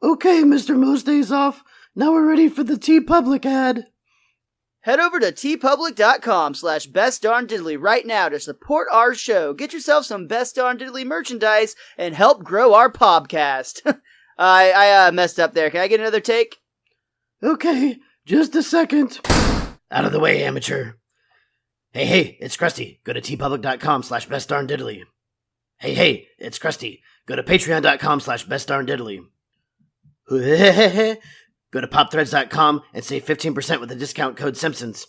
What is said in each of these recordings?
Okay, MrMostDaysOff, now we're ready for the TeePublic ad. Head over to tpublic.com/bestdarndiddly right now to support our show. Get yourself some Best Darn Diddly merchandise and help grow our podcast. I messed up there. Can I get another take? Okay, just a second. Out of the way, amateur. Hey, it's Krusty. Go to tpublic.com/bestdarndiddly. Hey, it's Krusty. Go to patreon.com/bestdarndiddly. Go to popthreads.com and save 15% with the discount code Simpsons.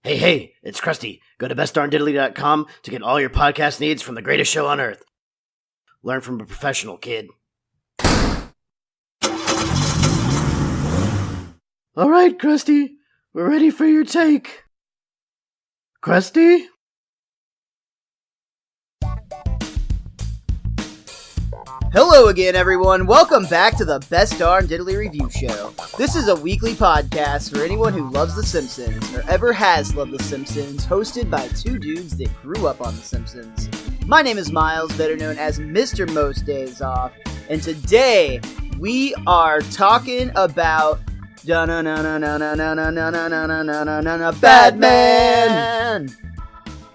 Hey, it's Krusty. Go to bestdarndiddly.com to get all your podcast needs from the greatest show on earth. Learn from a professional, kid. All right, Krusty. We're ready for your take. Krusty? Hello again, everyone. Welcome back to the Best Darn Diddly Review Show. This is a weekly podcast for anyone who loves The Simpsons, or ever has loved The Simpsons, hosted by two dudes that grew up on The Simpsons. My name is Miles, better known as MrMostDaysOff, and today we are talking about Badman!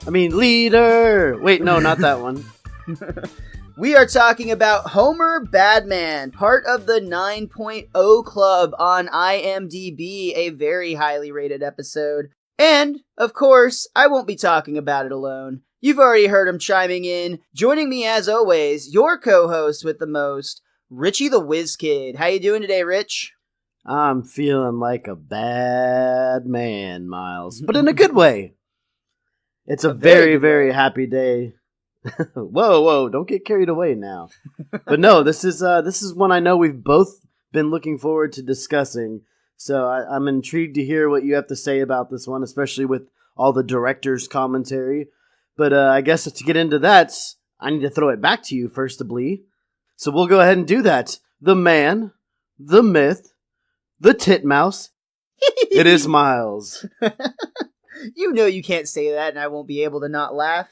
Leader! Wait, no, not that one. We are talking about Homer Badman, part of the 9.0 Club on IMDb, a very highly rated episode. And, of course, I won't be talking about it alone. You've already heard him chiming in. Joining me, as always, your co-host with the most, Richie the WizKid. How you doing today, Rich? I'm feeling like a bad man, Miles, but in a good way. It's a very, very happy day. Whoa, don't get carried away now. But no, this is one I know we've both been looking forward to discussing. So I'm intrigued to hear what you have to say about this one, especially with all the director's commentary. But I guess to get into that, I need to throw it back to you, firstably. So we'll go ahead and do that. The man, the myth, the titmouse. It is Miles. You know you can't say that and I won't be able to not laugh.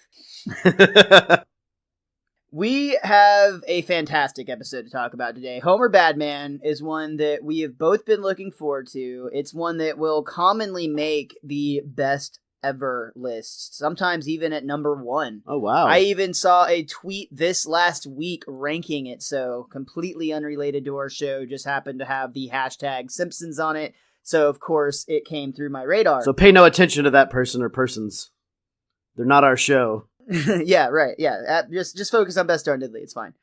We have a fantastic episode to talk about today. Homer Badman is one that we have both been looking forward to. It's one that will commonly make the best ever lists, sometimes even at number 1. Oh, wow. I even saw a tweet this last week ranking it, so completely unrelated to our show, just happened to have the hashtag Simpsons on it. So, of course, it came through my radar. So pay no attention to that person or persons. They're not our show. Yeah, right. Yeah, just focus on Best Darn Diddly. It's fine.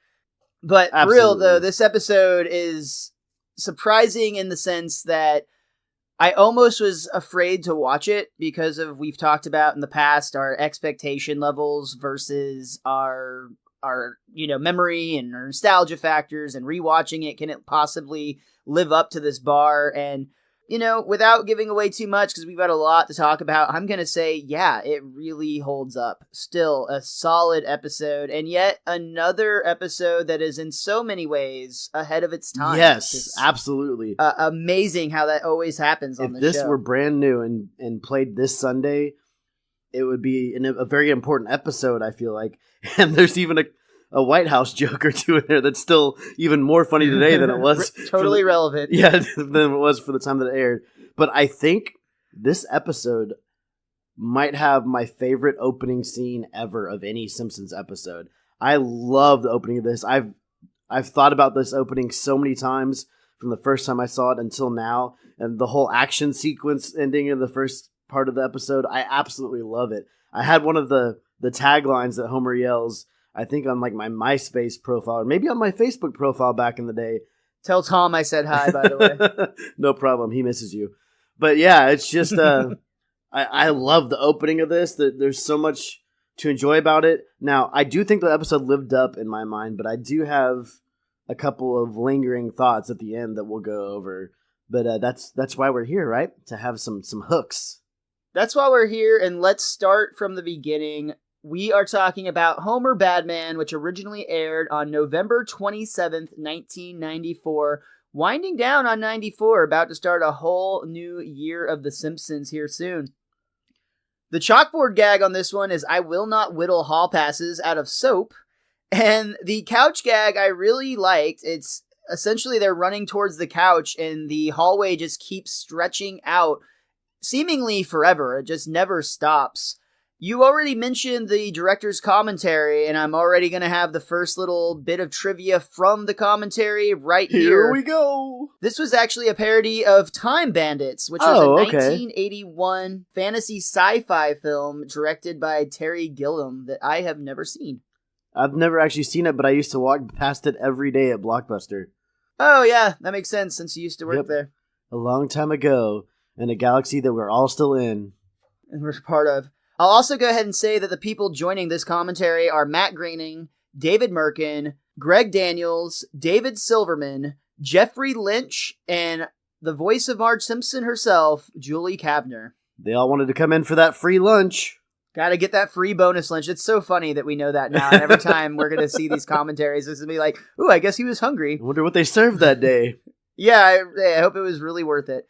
But for Absolutely. real, though, this episode is surprising in the sense that I almost was afraid to watch it because of, we've talked about in the past, our expectation levels versus our memory and our nostalgia factors, and rewatching it, can it possibly live up to this bar? And without giving away too much, because we've got a lot to talk about, I'm going to say, yeah, it really holds up. Still a solid episode, and yet another episode that is in so many ways ahead of its time. Yes, absolutely. Amazing how that always happens on the show. If this were brand new and played this Sunday, it would be a very important episode, I feel like. And there's even a White House joke or two in there that's still even more funny today than it was. Totally relevant. Yeah, than it was for the time that it aired. But I think this episode might have my favorite opening scene ever of any Simpsons episode. I love the opening of this. I've thought about this opening so many times from the first time I saw it until now. And the whole action sequence ending in the first part of the episode, I absolutely love it. I had one of the taglines that Homer yells, I think on like my MySpace profile, or maybe on my Facebook profile back in the day. Tell Tom I said hi, by the way. No problem. He misses you. But yeah, it's just, I love the opening of this. There's so much to enjoy about it. Now, I do think the episode lived up in my mind, but I do have a couple of lingering thoughts at the end that we'll go over. But that's why we're here, right? To have some hooks. That's why we're here, and let's start from the beginning. We are talking about Homer Badman, which originally aired on November 27th, 1994, winding down on 94, about to start a whole new year of The Simpsons here soon. The chalkboard gag on this one is I will not whittle hall passes out of soap, and the couch gag I really liked. It's essentially they're running towards the couch and the hallway just keeps stretching out seemingly forever. It just never stops. You already mentioned the director's commentary, and I'm already going to have the first little bit of trivia from the commentary right here. Here we go. This was actually a parody of Time Bandits, which was a 1981 fantasy sci-fi film directed by Terry Gilliam that I have never seen. I've never actually seen it, but I used to walk past it every day at Blockbuster. Oh, yeah, that makes sense since you used to work there. A long time ago, in a galaxy that we're all still in. And we're part of. I'll also go ahead and say that the people joining this commentary are Matt Groening, David Merkin, Greg Daniels, David Silverman, Jeffrey Lynch, and the voice of Marge Simpson herself, Julie Kavner. They all wanted to come in for that free lunch. Gotta get that free bonus lunch. It's so funny that we know that now. And every time we're gonna see these commentaries, it's gonna be like, ooh, I guess he was hungry. I wonder what they served that day. Yeah, I hope it was really worth it.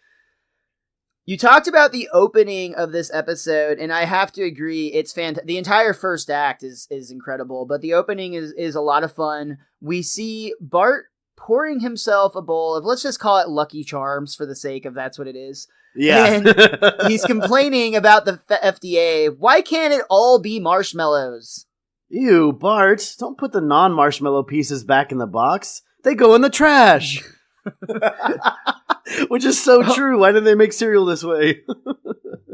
You talked about the opening of this episode, and I have to agree, it's fantastic. The entire first act is incredible, but the opening is a lot of fun. We see Bart pouring himself a bowl of, let's just call it Lucky Charms for the sake of that's what it is. Yeah. And he's complaining about the FDA. Why can't it all be marshmallows? Ew, Bart, don't put the non-marshmallow pieces back in the box. They go in the trash. Which is so true. Why didn't they make cereal this way?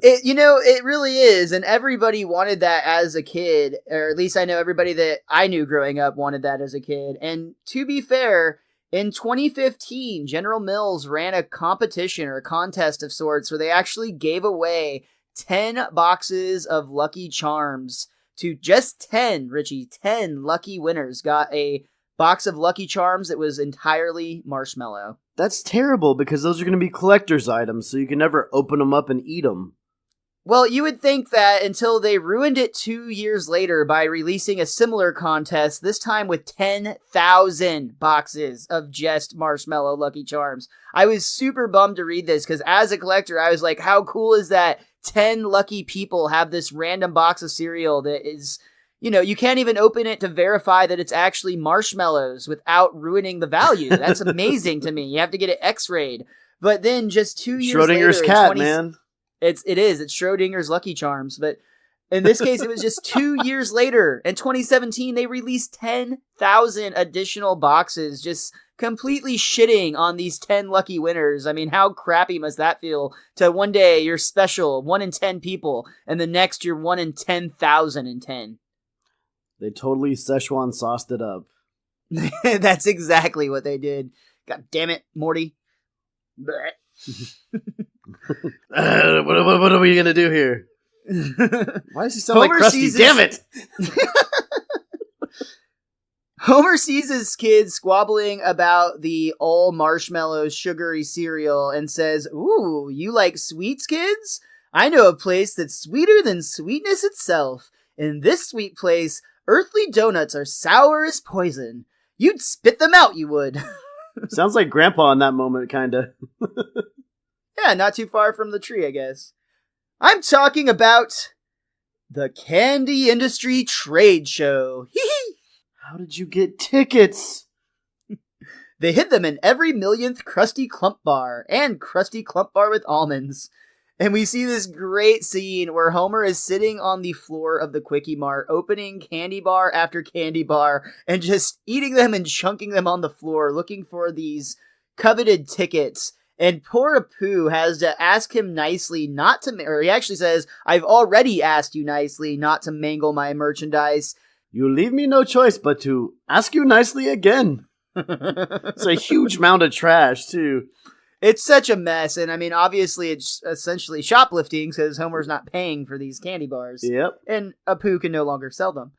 It really is. And everybody wanted that as a kid, or at least I know everybody that I knew growing up wanted that as a kid. And to be fair, in 2015, General Mills ran a competition or a contest of sorts where they actually gave away 10 boxes of Lucky Charms to just 10, Richie. 10 lucky winners got a box of Lucky Charms that was entirely marshmallow. That's terrible because those are going to be collector's items, so you can never open them up and eat them. Well, you would think that until they ruined it 2 years later by releasing a similar contest, this time with 10,000 boxes of just marshmallow Lucky Charms. I was super bummed to read this because as a collector, I was like, how cool is that 10 lucky people have this random box of cereal that is, you can't even open it to verify that it's actually marshmallows without ruining the value. That's amazing to me. You have to get it x-rayed. But then just 2 years Schrodinger's later... cat, man. It's Schrodinger's Lucky Charms, but in this case, it was just 2 years later. In 2017, they released 10,000 additional boxes, just completely shitting on these 10 lucky winners. I mean, how crappy must that feel to one day you're special, 1 in 10 people, and the next you're 1 in 10,010. They totally Szechuan sauced it up. That's exactly what they did. God damn it, Morty. What are we going to do here? Why does he sound like Krusty? Damn it! Homer sees his kids squabbling about the all marshmallow sugary cereal and says, "Ooh, you like sweets, kids? I know a place that's sweeter than sweetness itself. In this sweet place, earthly donuts are sour as poison. You'd spit them out, you would." Sounds like Grandpa in that moment, kinda. Yeah, not too far from the tree, I guess. I'm talking about the Candy Industry Trade Show. Hee-hee! How did you get tickets? They hid them in every millionth Krusty Klump bar and Krusty Klump bar with almonds. And we see this great scene where Homer is sitting on the floor of the Quickie Mart, opening candy bar after candy bar, and just eating them and chunking them on the floor, looking for these coveted tickets. And poor Apu has to ask him nicely not to, or he actually says, "I've already asked you nicely not to mangle my merchandise." You leave me no choice but to ask you nicely again. It's a huge mound of trash, too. It's such a mess, and I mean, obviously it's essentially shoplifting because Homer's not paying for these candy bars. Yep. And Apu can no longer sell them.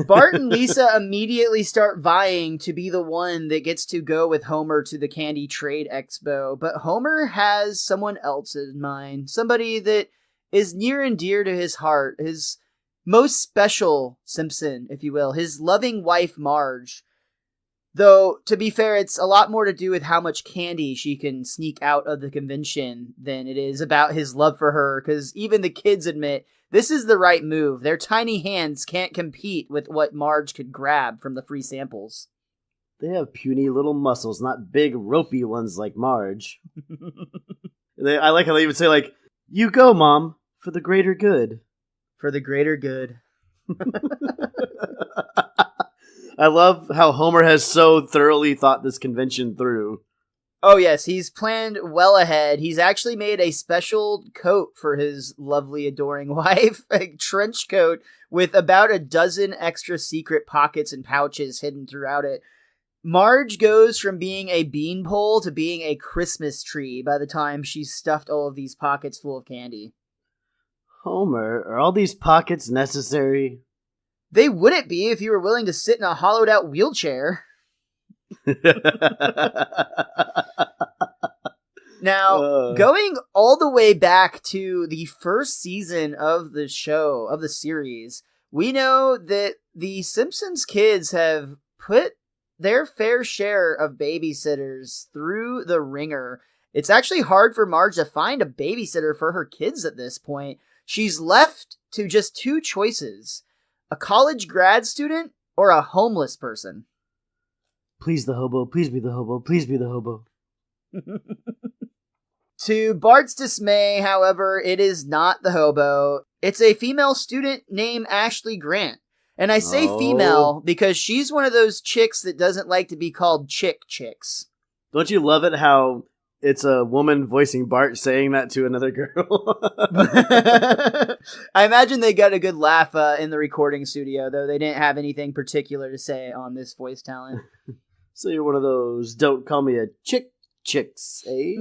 Bart and Lisa immediately start vying to be the one that gets to go with Homer to the Candy Trade Expo, but Homer has someone else in mind, somebody that is near and dear to his heart, his most special Simpson, if you will, his loving wife, Marge. Though, to be fair, it's a lot more to do with how much candy she can sneak out of the convention than it is about his love for her, because even the kids admit this is the right move. Their tiny hands can't compete with what Marge could grab from the free samples. They have puny little muscles, not big ropey ones like Marge. I like how they even say, like, you go, Mom, for the greater good. For the greater good. I love how Homer has so thoroughly thought this convention through. Oh, yes, he's planned well ahead. He's actually made a special coat for his lovely, adoring wife, a trench coat with about a dozen extra secret pockets and pouches hidden throughout it. Marge goes from being a beanpole to being a Christmas tree by the time she's stuffed all of these pockets full of candy. Homer, are all these pockets necessary? They wouldn't be if you were willing to sit in a hollowed-out wheelchair. Now, going all the way back to the first season of the show, of the series, we know that the Simpsons kids have put their fair share of babysitters through the ringer. It's actually hard for Marge to find a babysitter for her kids at this point. She's left to just two choices: a college grad student or a homeless person. Please the hobo, please be the hobo, please be the hobo. To Bart's dismay, however, it is not the hobo. It's a female student named Ashley Grant. And I say female because she's one of those chicks that doesn't like to be called chicks. Don't you love it how it's a woman voicing Bart saying that to another girl? I imagine they got a good laugh in the recording studio, though they didn't have anything particular to say on this voice talent. So you're one of those don't call me a chicks, eh?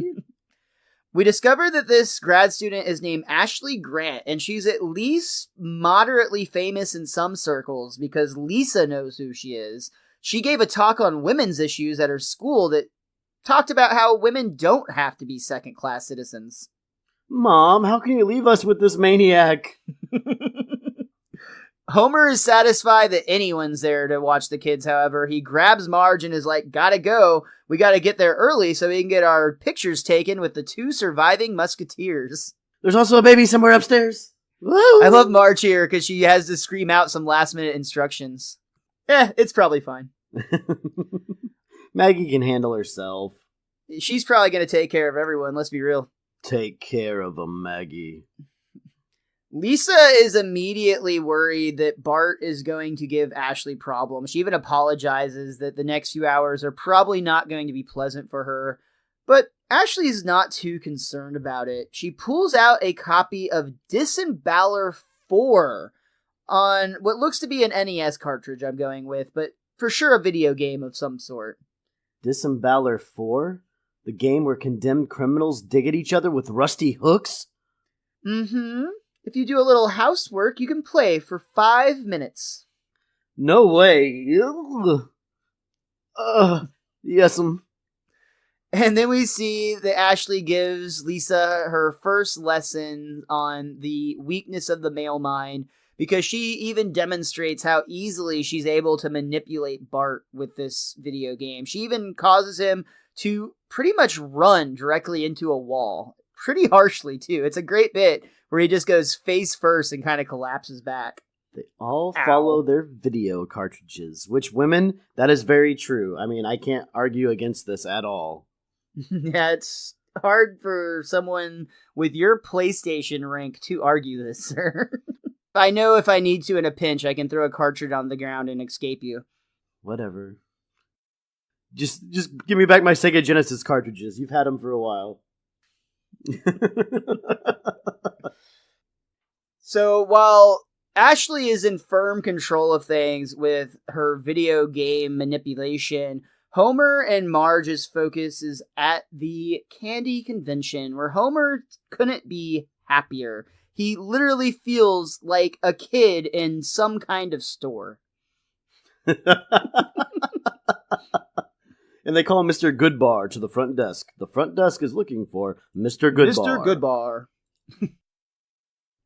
We discover that this grad student is named Ashley Grant, and she's at least moderately famous in some circles because Lisa knows who she is. She gave a talk on women's issues at her school that talked about how women don't have to be second-class citizens. Mom, how can you leave us with this maniac? Homer is satisfied that anyone's there to watch the kids, however. He grabs Marge and is like, gotta go. We gotta get there early so we can get our pictures taken with the two surviving musketeers. There's also a baby somewhere upstairs. Woo! I love Marge here because she has to scream out some last-minute instructions. It's probably fine. Maggie can handle herself. She's probably going to take care of everyone, let's be real. Take care of them, Maggie. Lisa is immediately worried that Bart is going to give Ashley problems. She even apologizes that the next few hours are probably not going to be pleasant for her. But Ashley's not too concerned about it. She pulls out a copy of Disemballer 4 on what looks to be an NES cartridge I'm going with, but for sure a video game of some sort. Disemballer 4? The game where condemned criminals dig at each other with rusty hooks? Mm-hmm. If you do a little housework, you can play for 5 minutes. No way. Yes'm. And then we see that Ashley gives Lisa her first lesson on the weakness of the male mind, because she even demonstrates how easily she's able to manipulate Bart with this video game. She even causes him to pretty much run directly into a wall. Pretty harshly, too. It's a great bit where he just goes face first and kind of collapses back. They all follow their video cartridges. Which, women, that is very true. I mean, I can't argue against this at all. Yeah, it's hard for someone with your PlayStation rank to argue this, sir. I know if I need to in a pinch, I can throw a cartridge on the ground and escape you. Whatever. Just give me back my Sega Genesis cartridges. You've had them for a while. So while Ashley is in firm control of things with her video game manipulation, Homer and Marge's focus is at the candy convention, where Homer couldn't be happier. He literally feels like a kid in some kind of store. And they call Mr. Goodbar to the front desk. The front desk is looking for Mr. Goodbar. Mr. Goodbar.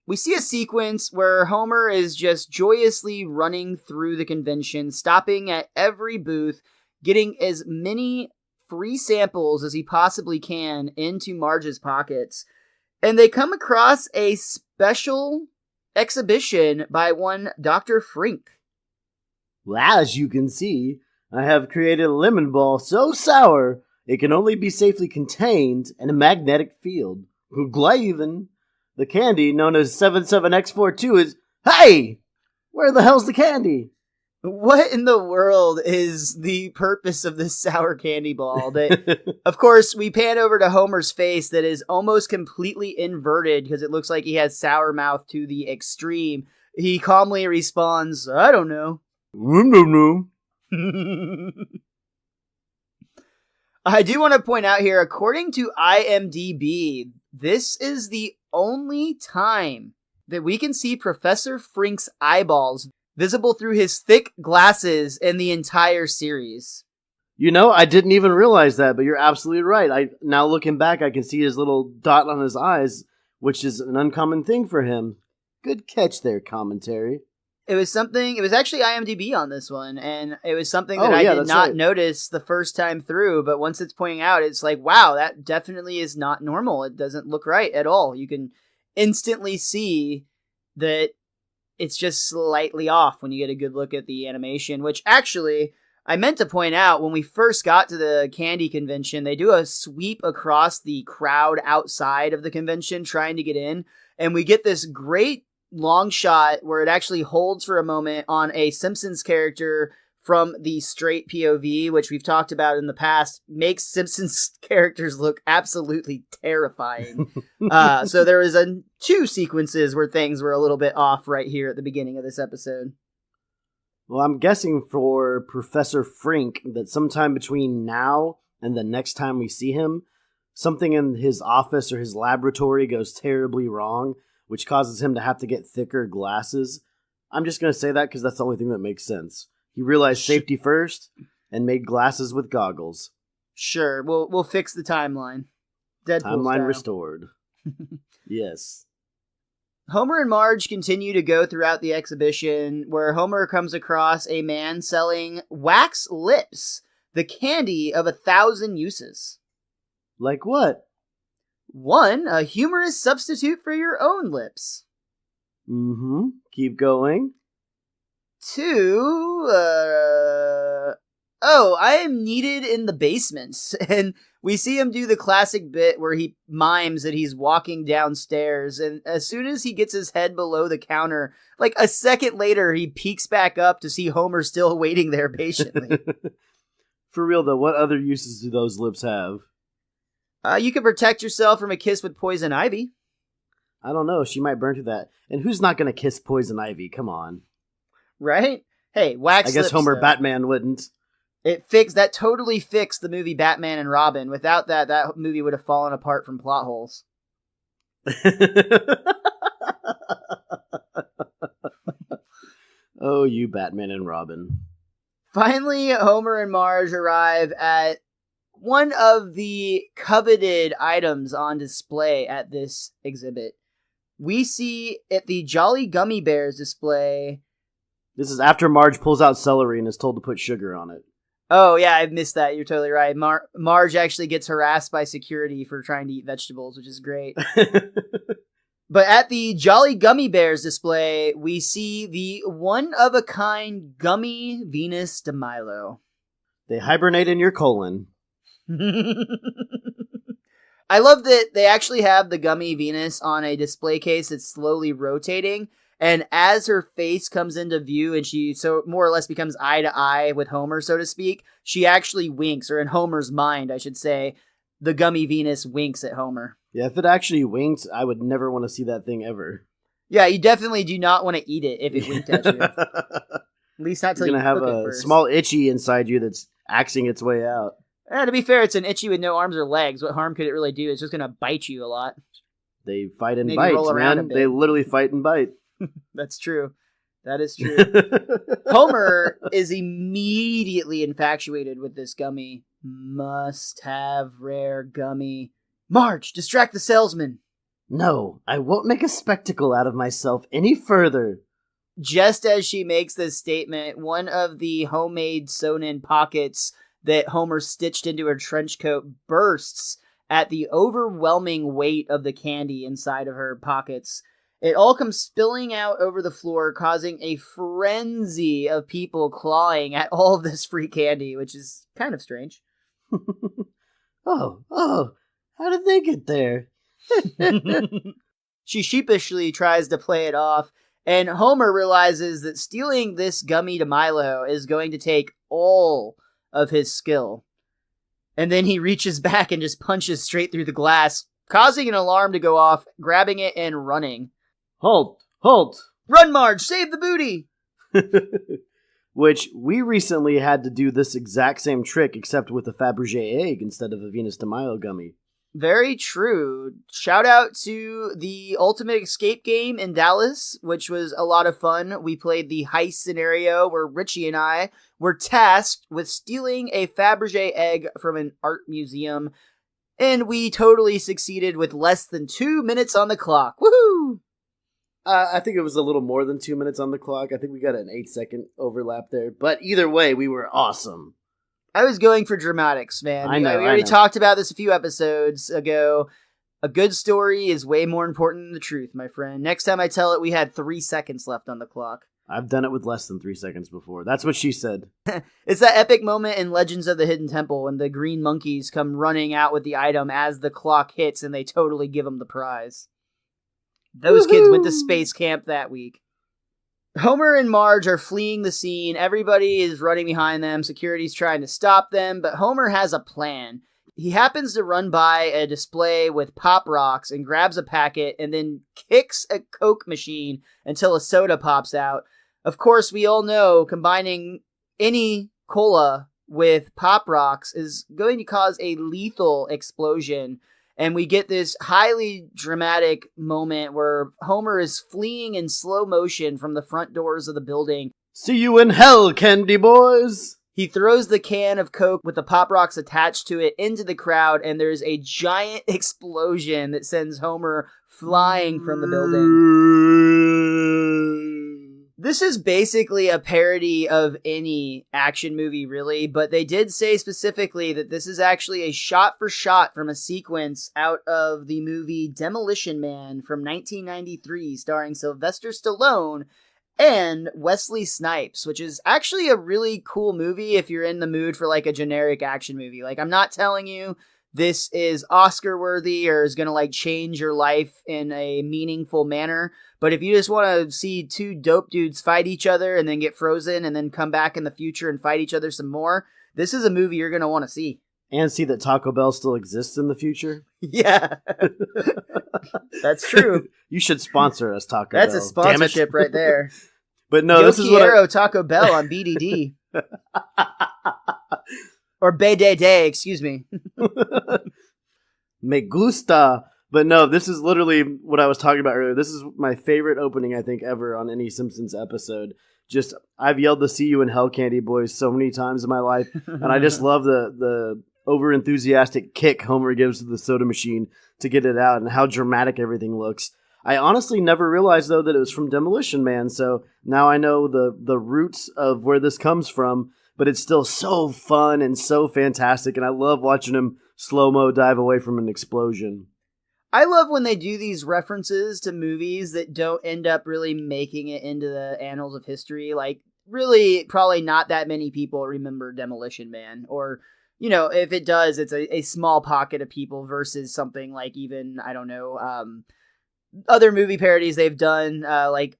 We see a sequence where Homer is just joyously running through the convention, stopping at every booth, getting as many free samples as he possibly can into Marge's pockets. And they come across a special exhibition by one Dr. Frink. Well, as you can see, I have created a lemon ball so sour it can only be safely contained in a magnetic field. Glaven, the candy known as 77X42 is... Hey! Where the hell's the candy? What in the world is the purpose of this sour candy ball? That, of course, we pan over to Homer's face that is almost completely inverted because it looks like he has sour mouth to the extreme. He calmly responds, I don't know. No. I do want to point out here, according to IMDb, this is the only time that we can see Professor Frink's eyeballs visible through his thick glasses in the entire series. You know, I didn't even realize that, but you're absolutely right. Now looking back, I can see his little dot on his eyes, which is an uncommon thing for him. Good catch there, commentary. It was actually IMDb on this one, and it was something that I did not notice the first time through, but once it's pointing out, it's like, wow, that definitely is not normal. It doesn't look right at all. You can instantly see that it's just slightly off when you get a good look at the animation, which actually, I meant to point out, when we first got to the candy convention, they do a sweep across the crowd outside of the convention trying to get in, and we get this great long shot where it actually holds for a moment on a Simpsons character from the straight POV, which we've talked about in the past, makes Simpsons characters look absolutely terrifying. So there was two sequences where things were a little bit off right here at the beginning of this episode. Well, I'm guessing for Professor Frink that sometime between now and the next time we see him, something in his office or his laboratory goes terribly wrong, which causes him to have to get thicker glasses. I'm just going to say that because that's the only thing that makes sense. He realized safety first and made glasses with goggles. Sure, we'll fix the timeline. Deadpool timeline style. Restored. Yes. Homer and Marge continue to go throughout the exhibition, where Homer comes across a man selling wax lips, the candy of 1,000 uses. Like what? 1, a humorous substitute for your own lips. Mm-hmm. Keep going. 2, I am needed in the basement. And we see him do the classic bit where he mimes that he's walking downstairs, and as soon as he gets his head below the counter, like a second later, he peeks back up to see Homer still waiting there patiently. For real though, what other uses do those lips have? You can protect yourself from a kiss with poison ivy. I don't know, she might burn to that. And who's not going to kiss poison ivy? Come on. Right? Hey, wax I guess lips, Homer though. Batman wouldn't. That totally fixed the movie Batman and Robin. Without that movie would have fallen apart from plot holes. Oh, you Batman and Robin. Finally, Homer and Marge arrive at one of the coveted items on display at this exhibit. We see at the Jolly Gummy Bears display... This is after Marge pulls out celery and is told to put sugar on it. Oh, yeah, I missed that. You're totally right. Marge actually gets harassed by security for trying to eat vegetables, which is great. But at the Jolly Gummy Bears display, we see the one-of-a-kind Gummy Venus de Milo. They hibernate in your colon. I love that they actually have the Gummy Venus on a display case that's slowly rotating, and as her face comes into view and she so more or less becomes eye to eye with Homer, so to speak, she actually winks, or in Homer's mind, I should say, the Gummy Venus winks at Homer. Yeah, if it actually winked, I would never want to see that thing ever. Yeah, you definitely do not want to eat it if it winked at you. At least not till you cook it first. You're going to have a small itchy inside you that's axing its way out. To be fair, it's an itchy with no arms or legs. What harm could it really do? It's just going to bite you a lot. They fight and bite, man. They literally fight and bite. That's true. That is true. Homer is immediately infatuated with this gummy. Must have rare gummy. Marge, distract the salesman. No, I won't make a spectacle out of myself any further. Just as she makes this statement, one of the homemade sewn-in pockets that Homer stitched into her trench coat bursts at the overwhelming weight of the candy inside of her pockets. It all comes spilling out over the floor, causing a frenzy of people clawing at all of this free candy, which is kind of strange. Oh, how did they get there? She sheepishly tries to play it off, and Homer realizes that stealing this gummy to Milo is going to take all of his skill. And then he reaches back and just punches straight through the glass, causing an alarm to go off, grabbing it and running. Halt! Run, Marge! Save the booty! Which, we recently had to do this exact same trick, except with a Fabergé egg instead of a Venus de Milo gummy. Very true. Shout out to the Ultimate Escape game in Dallas, which was a lot of fun. We played the heist scenario where Richie and I were tasked with stealing a Fabergé egg from an art museum, and we totally succeeded with less than 2 minutes on the clock. Woohoo! I think it was a little more than 2 minutes on the clock. I think we got an 8-second overlap there. But either way, we were awesome. I was going for dramatics, man. I know. We already talked about this a few episodes ago. A good story is way more important than the truth, my friend. Next time I tell it, we had 3 seconds left on the clock. I've done it with less than 3 seconds before. That's what she said. It's that epic moment in Legends of the Hidden Temple when the green monkeys come running out with the item as the clock hits and they totally give them the prize. Those kids went to space camp that week. Homer and Marge are fleeing the scene. Everybody is running behind them. Security's trying to stop them, but Homer has a plan. He happens to run by a display with Pop Rocks and grabs a packet and then kicks a Coke machine until a soda pops out. Of course, we all know combining any cola with Pop Rocks is going to cause a lethal explosion. And we get this highly dramatic moment where Homer is fleeing in slow motion from the front doors of the building. See you in hell, candy boys! He throws the can of Coke with the Pop Rocks attached to it into the crowd, and there's a giant explosion that sends Homer flying from the building. This is basically a parody of any action movie, really, but they did say specifically that this is actually a shot-for-shot from a sequence out of the movie Demolition Man from 1993, starring Sylvester Stallone and Wesley Snipes, which is actually a really cool movie if you're in the mood for, like, a generic action movie. Like, I'm not telling you this is Oscar-worthy or is going to, like, change your life in a meaningful manner. But if you just want to see two dope dudes fight each other and then get frozen and then come back in the future and fight each other some more, this is a movie you're going to want to see. And see that Taco Bell still exists in the future? Yeah. That's true. You should sponsor us, Taco Bell. That's a sponsorship right there. But no, Yo this is what quiero Taco Bell on BDD. Or Day, excuse me. Me gusta. But no, this is literally what I was talking about earlier. This is my favorite opening, I think, ever on any Simpsons episode. Just, I've yelled the "See you in hell, candy boys" so many times in my life. And I just love the over-enthusiastic kick Homer gives to the soda machine to get it out and how dramatic everything looks. I honestly never realized, though, that it was from Demolition Man. So now I know the roots of where this comes from. But it's still so fun and so fantastic. And I love watching him slow-mo dive away from an explosion. I love when they do these references to movies that don't end up really making it into the annals of history. Like, really, probably not that many people remember Demolition Man. Or, you know, if it does, it's a small pocket of people versus something like even, I don't know, other movie parodies they've done, like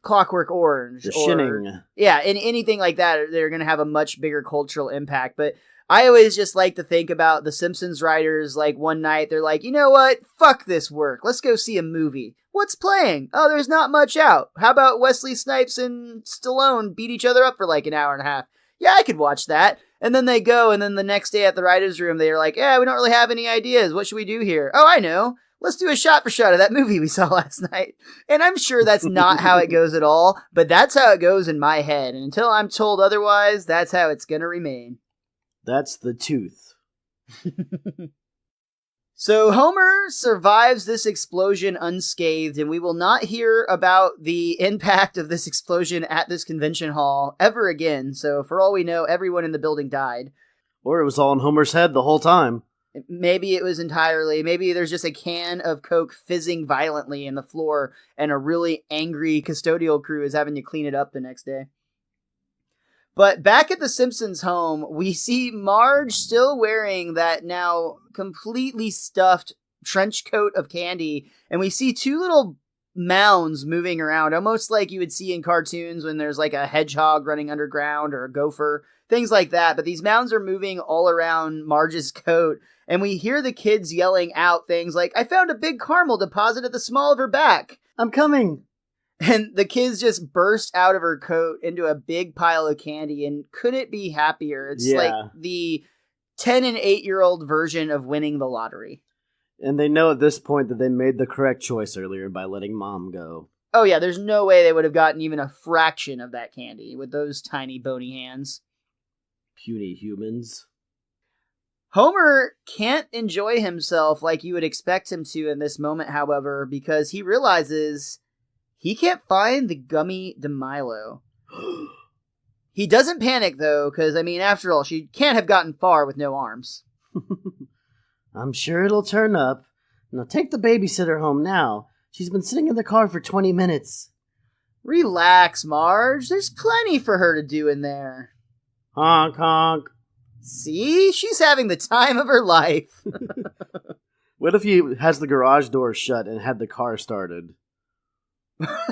Clockwork Orange. The Shining. Yeah, anything like that, they're going to have a much bigger cultural impact. But I always just like to think about the Simpsons writers, like one night, they're like, you know what? Fuck this work. Let's go see a movie. What's playing? Oh, there's not much out. How about Wesley Snipes and Stallone beat each other up for like an hour and a half? Yeah, I could watch that. And then they go, and then the next day at the writer's room, they're like, yeah, we don't really have any ideas. What should we do here? Oh, I know. Let's do a shot-for-shot of that movie we saw last night. And I'm sure that's not how it goes at all, but that's how it goes in my head. And until I'm told otherwise, that's how it's going to remain. That's the tooth. So Homer survives this explosion unscathed, and we will not hear about the impact of this explosion at this convention hall ever again. So for all we know, everyone in the building died. Or it was all in Homer's head the whole time. Maybe it was entirely, maybe there's just a can of Coke fizzing violently in the floor and a really angry custodial crew is having to clean it up the next day. But back at the Simpsons home, we see Marge still wearing that now completely stuffed trench coat of candy, and we see two little mounds moving around, almost like you would see in cartoons when there's like a hedgehog running underground or a gopher, things like that. But these mounds are moving all around Marge's coat, and we hear the kids yelling out things like, "I found a big caramel deposit at the small of her back. I'm coming." And the kids just burst out of her coat into a big pile of candy and couldn't be happier. It's like the 10 and 8-year-old version of winning the lottery. And they know at this point that they made the correct choice earlier by letting Mom go. Oh yeah, there's no way they would have gotten even a fraction of that candy with those tiny bony hands. Puny humans. Homer can't enjoy himself like you would expect him to in this moment, however, because he realizes he can't find the gummy DeMilo. He doesn't panic, though, because, I mean, after all, she can't have gotten far with no arms. I'm sure it'll turn up. Now take the babysitter home now. She's been sitting in the car for 20 minutes. Relax, Marge. There's plenty for her to do in there. Honk, honk. See? She's having the time of her life. What if he has the garage door shut and had the car started?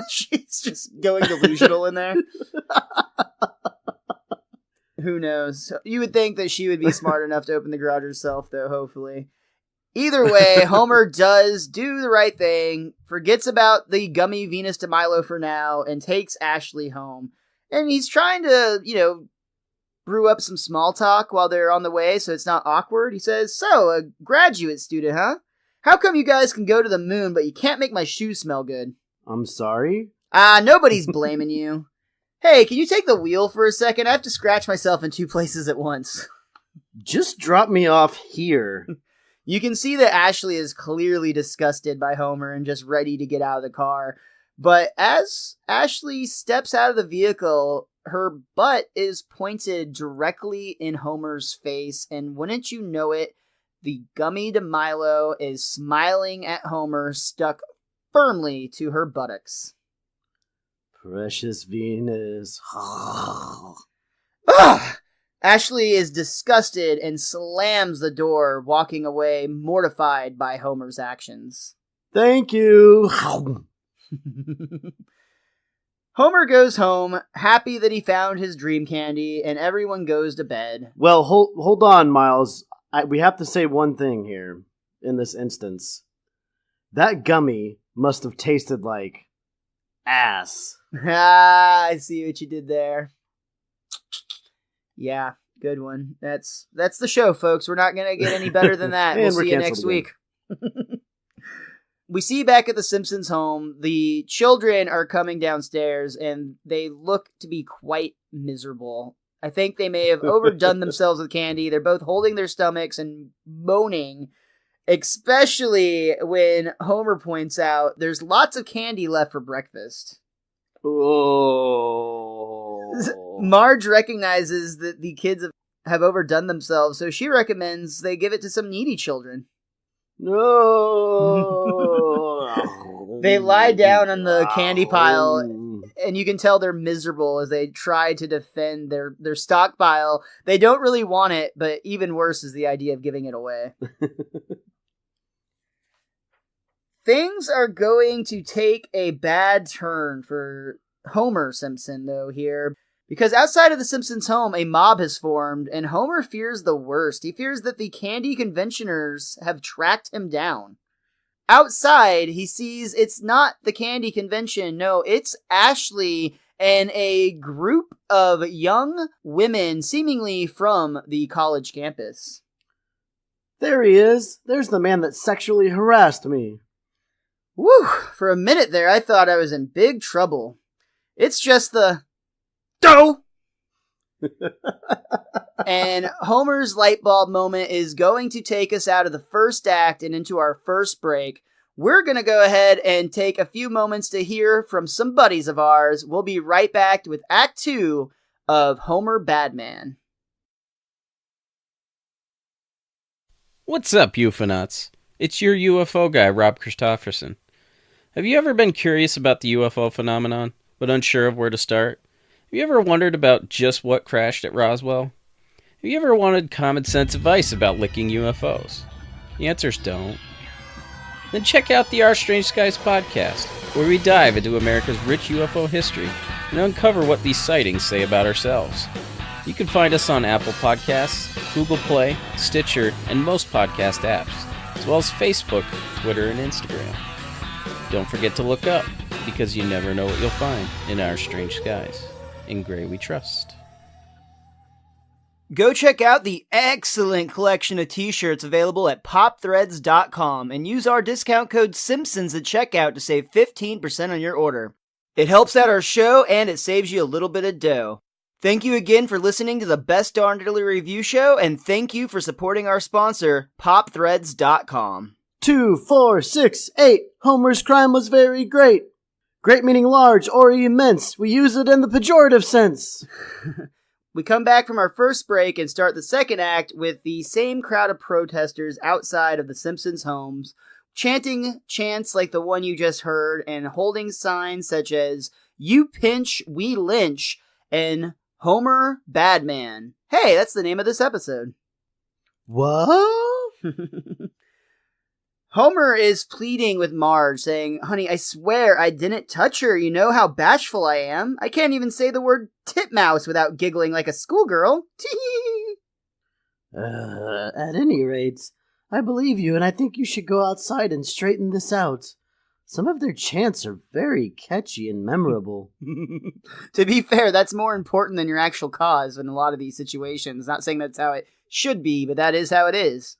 She's just going delusional in there. Who knows? You would think that she would be smart enough to open the garage herself, though, hopefully. Either way, Homer does do the right thing, forgets about the gummy Venus de Milo for now, and takes Ashley home. And he's trying to, brew up some small talk while they're on the way so it's not awkward. He says, "So, a graduate student, huh? How come you guys can go to the moon, but you can't make my shoes smell good?" I'm sorry? Nobody's blaming you. Hey, can you take the wheel for a second? I have to scratch myself in 2 places at once. Just drop me off here. You can see that Ashley is clearly disgusted by Homer and just ready to get out of the car. But as Ashley steps out of the vehicle, her butt is pointed directly in Homer's face, and wouldn't you know it, the gummy DeMilo is smiling at Homer, stuck firmly to her buttocks. Precious Venus. Ugh! Ashley is disgusted and slams the door, walking away, mortified by Homer's actions. Thank you. Homer goes home, happy that he found his dream candy, and everyone goes to bed. Well, hold on, Miles. We have to say one thing here, in this instance. That gummy must have tasted like ass. I see what you did there. Yeah, good one. That's the show, folks. We're not going to get any better than that. We'll see you next week. We see back at the Simpsons home, the children are coming downstairs, and they look to be quite miserable. I think they may have overdone themselves with candy. They're both holding their stomachs and moaning, especially when Homer points out there's lots of candy left for breakfast. Oh. Marge recognizes that the kids have overdone themselves, so she recommends they give it to some needy children. No. They lie down on the candy pile, and you can tell they're miserable as they try to defend their stockpile. They don't really want it, but even worse is the idea of giving it away. Things are going to take a bad turn for Homer Simpson, though, here. Because outside of the Simpsons' home, a mob has formed, and Homer fears the worst. He fears that the candy conventioners have tracked him down. Outside, he sees it's not the candy convention. No, it's Ashley and a group of young women, seemingly from the college campus. There he is. There's the man that sexually harassed me. Whew, for a minute there, I thought I was in big trouble. It's just the... Doe! And Homer's light bulb moment is going to take us out of the first act and into our first break. We're going to go ahead and take a few moments to hear from some buddies of ours. We'll be right back with Act 2 of Homer Badman. What's up, UFOnauts? It's your UFO guy, Rob Christofferson. Have you ever been curious about the UFO phenomenon, but unsure of where to start? Have you ever wondered about just what crashed at Roswell? Have you ever wanted common sense advice about licking UFOs? The answer's don't. Then check out the Our Strange Skies podcast, where we dive into America's rich UFO history and uncover what these sightings say about ourselves. You can find us on Apple Podcasts, Google Play, Stitcher, and most podcast apps, as well as Facebook, Twitter, and Instagram. Don't forget to look up, because you never know what you'll find in Our Strange Skies. In Gray we trust. Go check out the excellent collection of t-shirts available at popthreads.com and use our discount code Simpsons at checkout to save 15% on your order. It helps out our show and it saves you a little bit of dough. Thank you again for listening to the Best Darn Diddly Review Show, and thank you for supporting our sponsor, popthreads.com. 2, 4, 6, 8. Homer's crime was very great. Great meaning large or immense. We use it in the pejorative sense. We come back from our first break and start the second act with the same crowd of protesters outside of the Simpsons' homes, chanting chants like the one you just heard and holding signs such as, "You pinch, we lynch," and "Homer, Badman." Hey, that's the name of this episode. What? Homer is pleading with Marge, saying, "Honey, I swear I didn't touch her. You know how bashful I am. I can't even say the word titmouse without giggling like a schoolgirl." At any rate, I believe you, and I think you should go outside and straighten this out. Some of their chants are very catchy and memorable. To be fair, that's more important than your actual cause in a lot of these situations. Not saying that's how it should be, but that is how it is.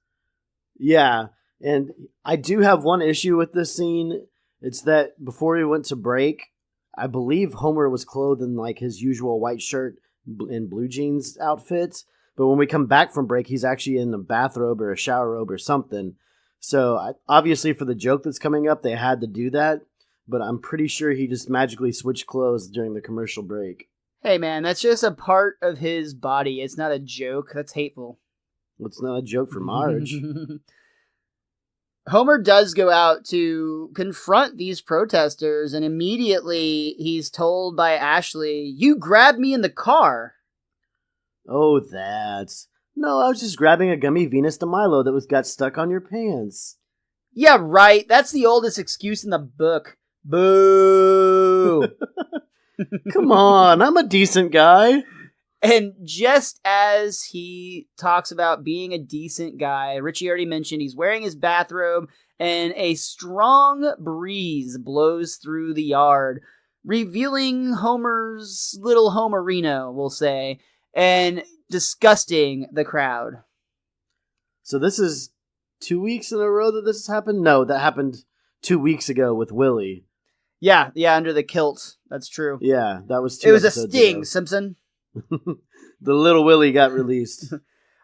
Yeah, and I do have one issue with this scene. It's that before we went to break, I believe Homer was clothed in like his usual white shirt and blue jeans outfit. But when we come back from break, he's actually in a bathrobe or a shower robe or something. So obviously for the joke that's coming up, they had to do that. But I'm pretty sure he just magically switched clothes during the commercial break. Hey man, that's just a part of his body. It's not a joke. That's hateful. It's not a joke for Marge. Homer does go out to confront these protesters, and immediately he's told by Ashley, "You grabbed me in the car." Oh, that's... No, I was just grabbing a gummy Venus de Milo that got stuck on your pants. Yeah, right. That's the oldest excuse in the book. Boo! Come on, I'm a decent guy. And just as he talks about being a decent guy, Richie already mentioned he's wearing his bathrobe, and a strong breeze blows through the yard, revealing Homer's little Homerino, we'll say, and disgusting the crowd. So this is 2 weeks in a row that this has happened? No, that happened 2 weeks ago with Willie. Yeah, under the kilt. That's true. Yeah, that was 2 It was a episodes sting, ago. Simpson. The little Willie got released.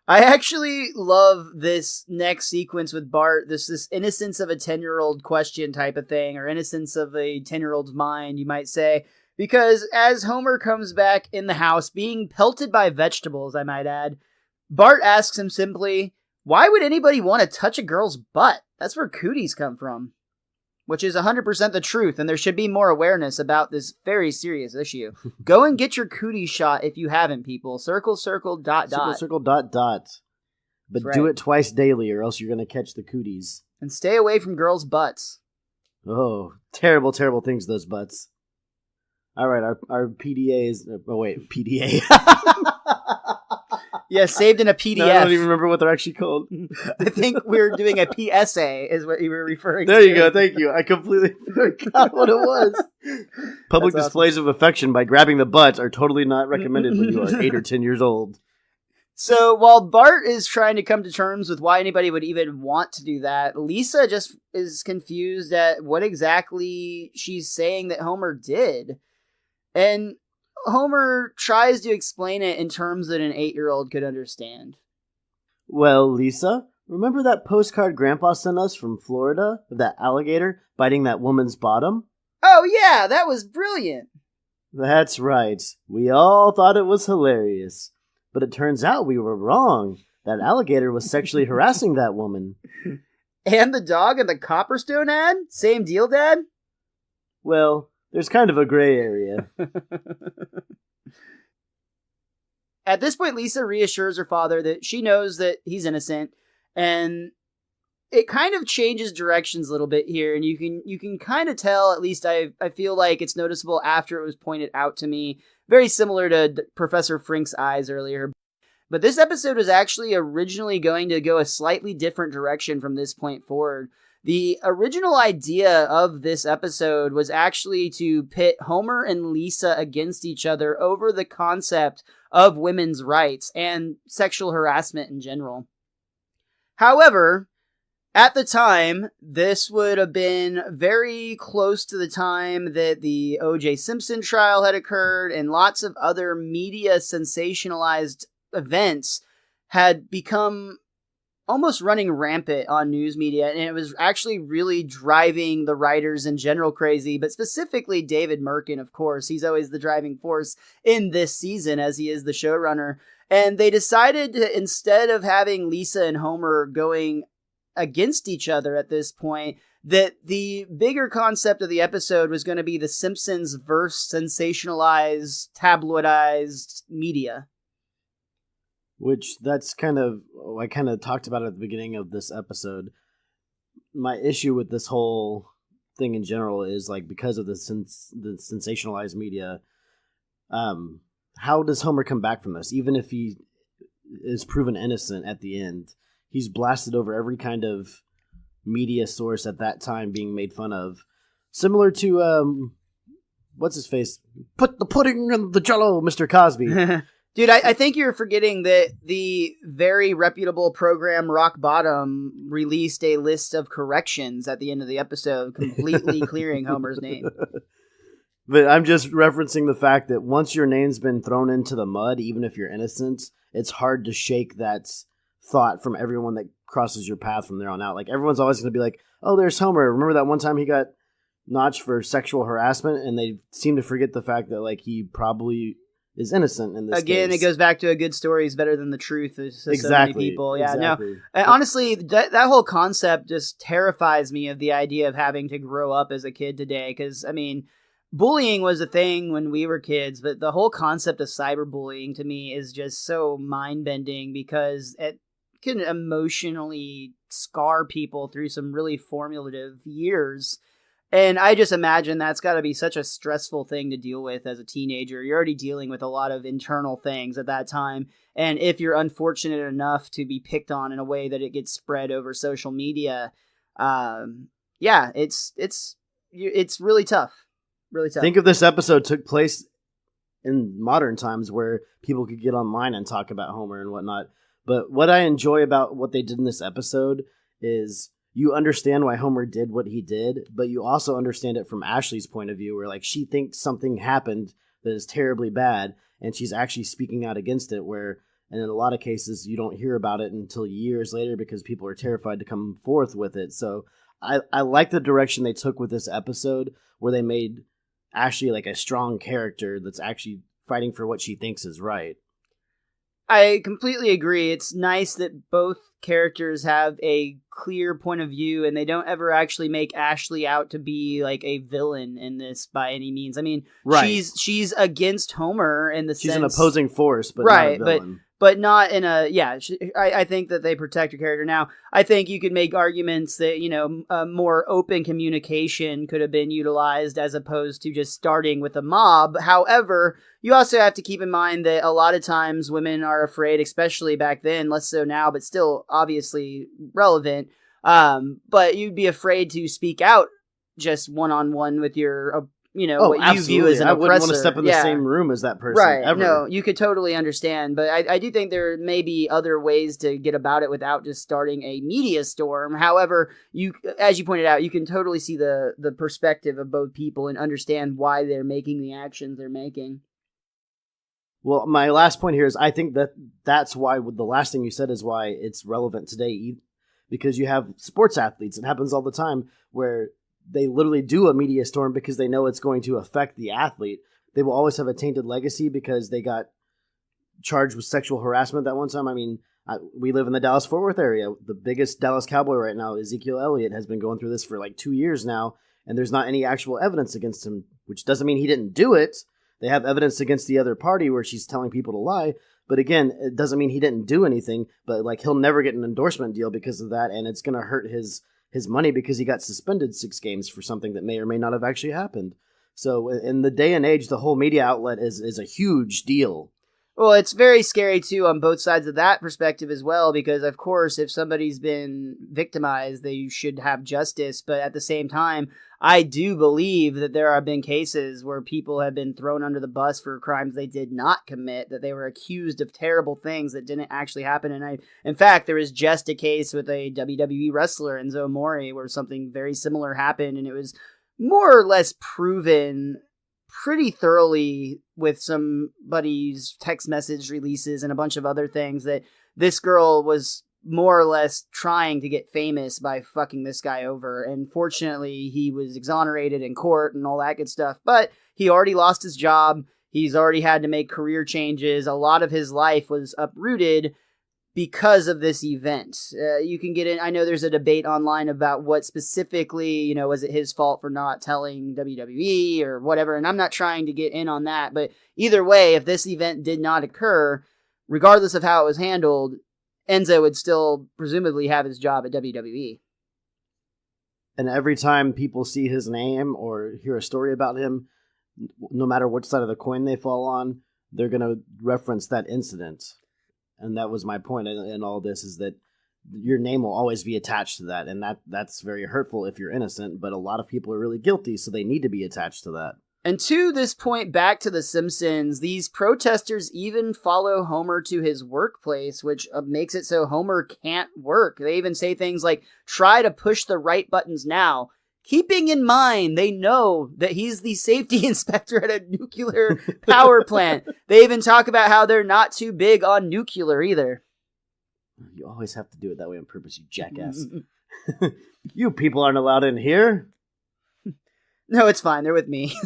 I actually love this next sequence with Bart, this innocence of a 10-year-old question type of thing, or innocence of a 10-year-old's mind, you might say, because as Homer comes back in the house, being pelted by vegetables, I might add, Bart asks him simply, why would anybody want to touch a girl's butt? That's where cooties come from. Which is 100% the truth, and there should be more awareness about this very serious issue. Go and get your cootie shot if you haven't, people. Circle, dot, dot. Circle, dot, dot. But That's do right. it twice daily, or else you're going to catch the cooties. And stay away from girls' butts. Oh, terrible, terrible things, those butts. All right, our PDA is... Oh, wait, PDA. Yeah, saved in a PDF. No, I don't even remember what they're actually called. I think we're doing a PSA, is what you were referring There to. you go, thank you. I completely forgot what it was. Public That's displays of affection by grabbing the butt are totally not recommended when you are 8 or 10 years old. So while Bart is trying to come to terms with why anybody would even want to do that, Lisa just is confused at what exactly she's saying that Homer did. And Homer tries to explain it in terms that an 8-year-old could understand. Well, Lisa, remember that postcard Grandpa sent us from Florida of that alligator biting that woman's bottom? Oh yeah, that was brilliant. That's right. We all thought it was hilarious. But it turns out we were wrong. that alligator was sexually harassing that woman. And the dog in the Copperstone ad? Same deal, Dad? Well, there's kind of a gray area. At this point, Lisa reassures her father that she knows that he's innocent, and it kind of changes directions a little bit here, and you can kind of tell, at least I feel like it's noticeable after it was pointed out to me, very similar to Professor Frink's eyes earlier. But this episode was actually originally going to go a slightly different direction from this point forward. The original idea of this episode was actually to pit Homer and Lisa against each other over the concept of women's rights and sexual harassment in general. However, at the time, this would have been very close to the time that the O.J. Simpson trial had occurred and lots of other media sensationalized events had become almost running rampant on news media, and it was actually really driving the writers in general crazy, but specifically David Merkin, of course. He's always the driving force in this season as he is the showrunner. And they decided to, instead of having Lisa and Homer going against each other at this point, that the bigger concept of the episode was going to be the Simpsons versus sensationalized, tabloidized media. Which that's kind of, I kind of talked about it at the beginning of this episode. My issue with this whole thing in general is like, because of the sensationalized media, how does Homer come back from this? Even if he is proven innocent at the end, he's blasted over every kind of media source at that time being made fun of. Similar to, what's his face? Put the pudding in the jello, Mr. Cosby. Dude, I think you're forgetting that the very reputable program Rock Bottom released a list of corrections at the end of the episode, completely clearing Homer's name. But I'm just referencing the fact that once your name's been thrown into the mud, even if you're innocent, it's hard to shake that thought from everyone that crosses your path from there on out. Like, everyone's always going to be like, oh, there's Homer. Remember that one time he got notched for sexual harassment? And they seem to forget the fact that, like, he probably is innocent in this Again, case. It goes back to a good story is better than the truth. There's Exactly. So many people. Yeah, exactly. No. Honestly, that whole concept just terrifies me of the idea of having to grow up as a kid today. Because, I mean, bullying was a thing when we were kids, but the whole concept of cyberbullying to me is just so mind-bending because it can emotionally scar people through some really formative years. And I just imagine that's got to be such a stressful thing to deal with as a teenager. You're already dealing with a lot of internal things at that time. And if you're unfortunate enough to be picked on in a way that it gets spread over social media, yeah, it's really tough. Really tough. Think if this episode took place in modern times where people could get online and talk about Homer and whatnot. But what I enjoy about what they did in this episode is you understand why Homer did what he did, but you also understand it from Ashley's point of view, where like she thinks something happened that is terribly bad, and she's actually speaking out against it, where, and in a lot of cases, you don't hear about it until years later because people are terrified to come forth with it. So I like the direction they took with this episode, where they made Ashley like a strong character that's actually fighting for what she thinks is right. I completely agree. It's nice that both characters have a clear point of view and they don't ever actually make Ashley out to be like a villain in this by any means. I mean, right. she's against Homer in the sense... She's an opposing force, but right, not a villain. But not in a... Yeah, I think that they protect her character. Now, I think you could make arguments that, you know, a more open communication could have been utilized as opposed to just starting with a mob. However, you also have to keep in mind that a lot of times women are afraid, especially back then, less so now, but still obviously relevant. But you'd be afraid to speak out just one-on-one with your... what absolutely. you view as an oppressor. I wouldn't want to step in the same room as that person, right. ever. No, you could totally understand, but I do think there may be other ways to get about it without just starting a media storm. However, as you pointed out, you can totally see the perspective of both people and understand why they're making the actions they're making. Well, my last point here is I think that's why the last thing you said is why it's relevant today, because you have sports athletes. It happens all the time where they literally do a media storm because they know it's going to affect the athlete. They will always have a tainted legacy because they got charged with sexual harassment that one time. I mean, We live in the Dallas-Fort Worth area. The biggest Dallas Cowboy right now, Ezekiel Elliott, has been going through this for like 2 years now, and there's not any actual evidence against him, which doesn't mean he didn't do it. They have evidence against the other party where she's telling people to lie, but again, it doesn't mean he didn't do anything, but like he'll never get an endorsement deal because of that, and it's going to hurt his money because he got suspended 6 games for something that may or may not have actually happened. So in the day and age, the whole media outlet is a huge deal. Well, it's very scary, too, on both sides of that perspective as well, because, of course, if somebody's been victimized, they should have justice. But at the same time, I do believe that there have been cases where people have been thrown under the bus for crimes they did not commit, that they were accused of terrible things that didn't actually happen. And in fact, there was just a case with a WWE wrestler, Enzo Amore, where something very similar happened, and it was more or less proven pretty thoroughly with somebody's text message releases and a bunch of other things that this girl was more or less trying to get famous by fucking this guy over. And fortunately, he was exonerated in court and all that good stuff. But he already lost his job. He's already had to make career changes. A lot of his life was uprooted because of this event. You can get in. I know there's a debate online about what specifically, was it his fault for not telling WWE or whatever, and I'm not trying to get in on that, but either way, if this event did not occur, regardless of how it was handled, Enzo would still presumably have his job at WWE. And every time people see his name or hear a story about him, no matter what side of the coin they fall on, they're going to reference that incident. And that was my point in all this, is that your name will always be attached to that. And that's very hurtful if you're innocent, but a lot of people are really guilty, so they need to be attached to that. And to this point, back to The Simpsons, these protesters even follow Homer to his workplace, which makes it so Homer can't work. They even say things like, try to push the right buttons now. Keeping in mind, they know that he's the safety inspector at a nuclear power plant. They even talk about how they're not too big on nuclear either. You always have to do it that way on purpose, you jackass. You people aren't allowed in here. No, it's fine. They're with me.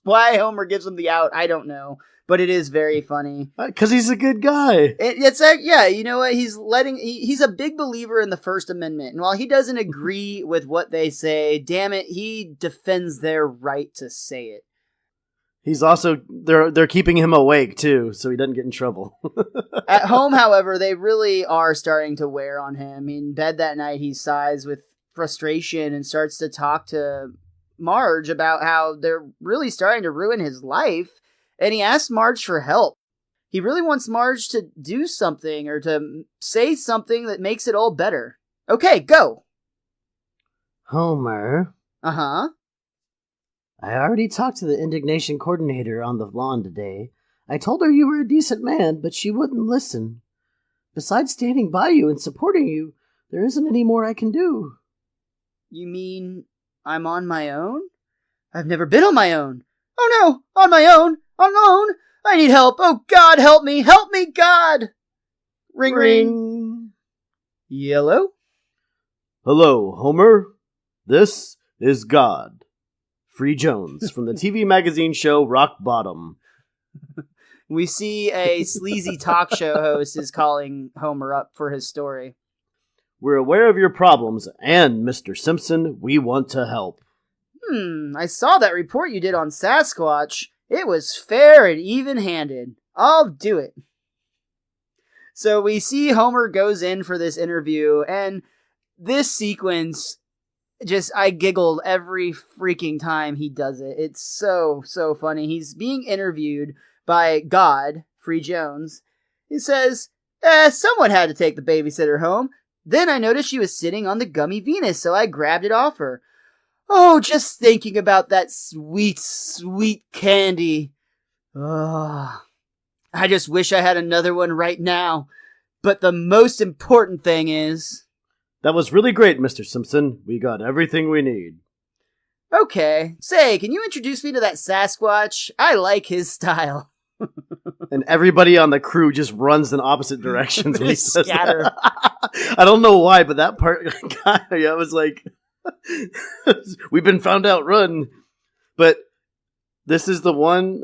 Why Homer gives them the out, I don't know. But it is very funny. Because he's a good guy. It's like, yeah, you know what? He's a big believer in the First Amendment. And while he doesn't agree with what they say, damn it, he defends their right to say it. He's also, they're keeping him awake too, so he doesn't get in trouble. At home, however, they really are starting to wear on him. In bed that night, he sighs with frustration and starts to talk to Marge about how they're really starting to ruin his life. And he asks Marge for help. He really wants Marge to do something or to say something that makes it all better. Okay, go. Homer. Uh-huh. I already talked to the indignation coordinator on the lawn today. I told her you were a decent man, but she wouldn't listen. Besides standing by you and supporting you, there isn't any more I can do. You mean I'm on my own? I've never been on my own. Oh no, on my own. Alone? I need help. Oh, God, help me. Help me, God. Ring, ring. Yellow? Hello, Homer. This is God. Free Jones from the TV magazine show Rock Bottom. We see a sleazy talk show host is calling Homer up for his story. We're aware of your problems, and, Mr. Simpson, we want to help. I saw that report you did on Sasquatch. It was fair and even-handed. I'll do it. So we see Homer goes in for this interview, and this sequence, I giggled every freaking time he does it. It's so, so funny. He's being interviewed by God, Free Jones. He says, someone had to take the babysitter home. Then I noticed she was sitting on the gummy Venus, so I grabbed it off her. Oh, just thinking about that sweet, sweet candy. Oh, I just wish I had another one right now. But the most important thing is... That was really great, Mr. Simpson. We got everything we need. Okay. Say, can you introduce me to that Sasquatch? I like his style. And everybody on the crew just runs in opposite directions when he says scatter. That. I don't know why, but that part, I was like... We've been found out, run. But this is the one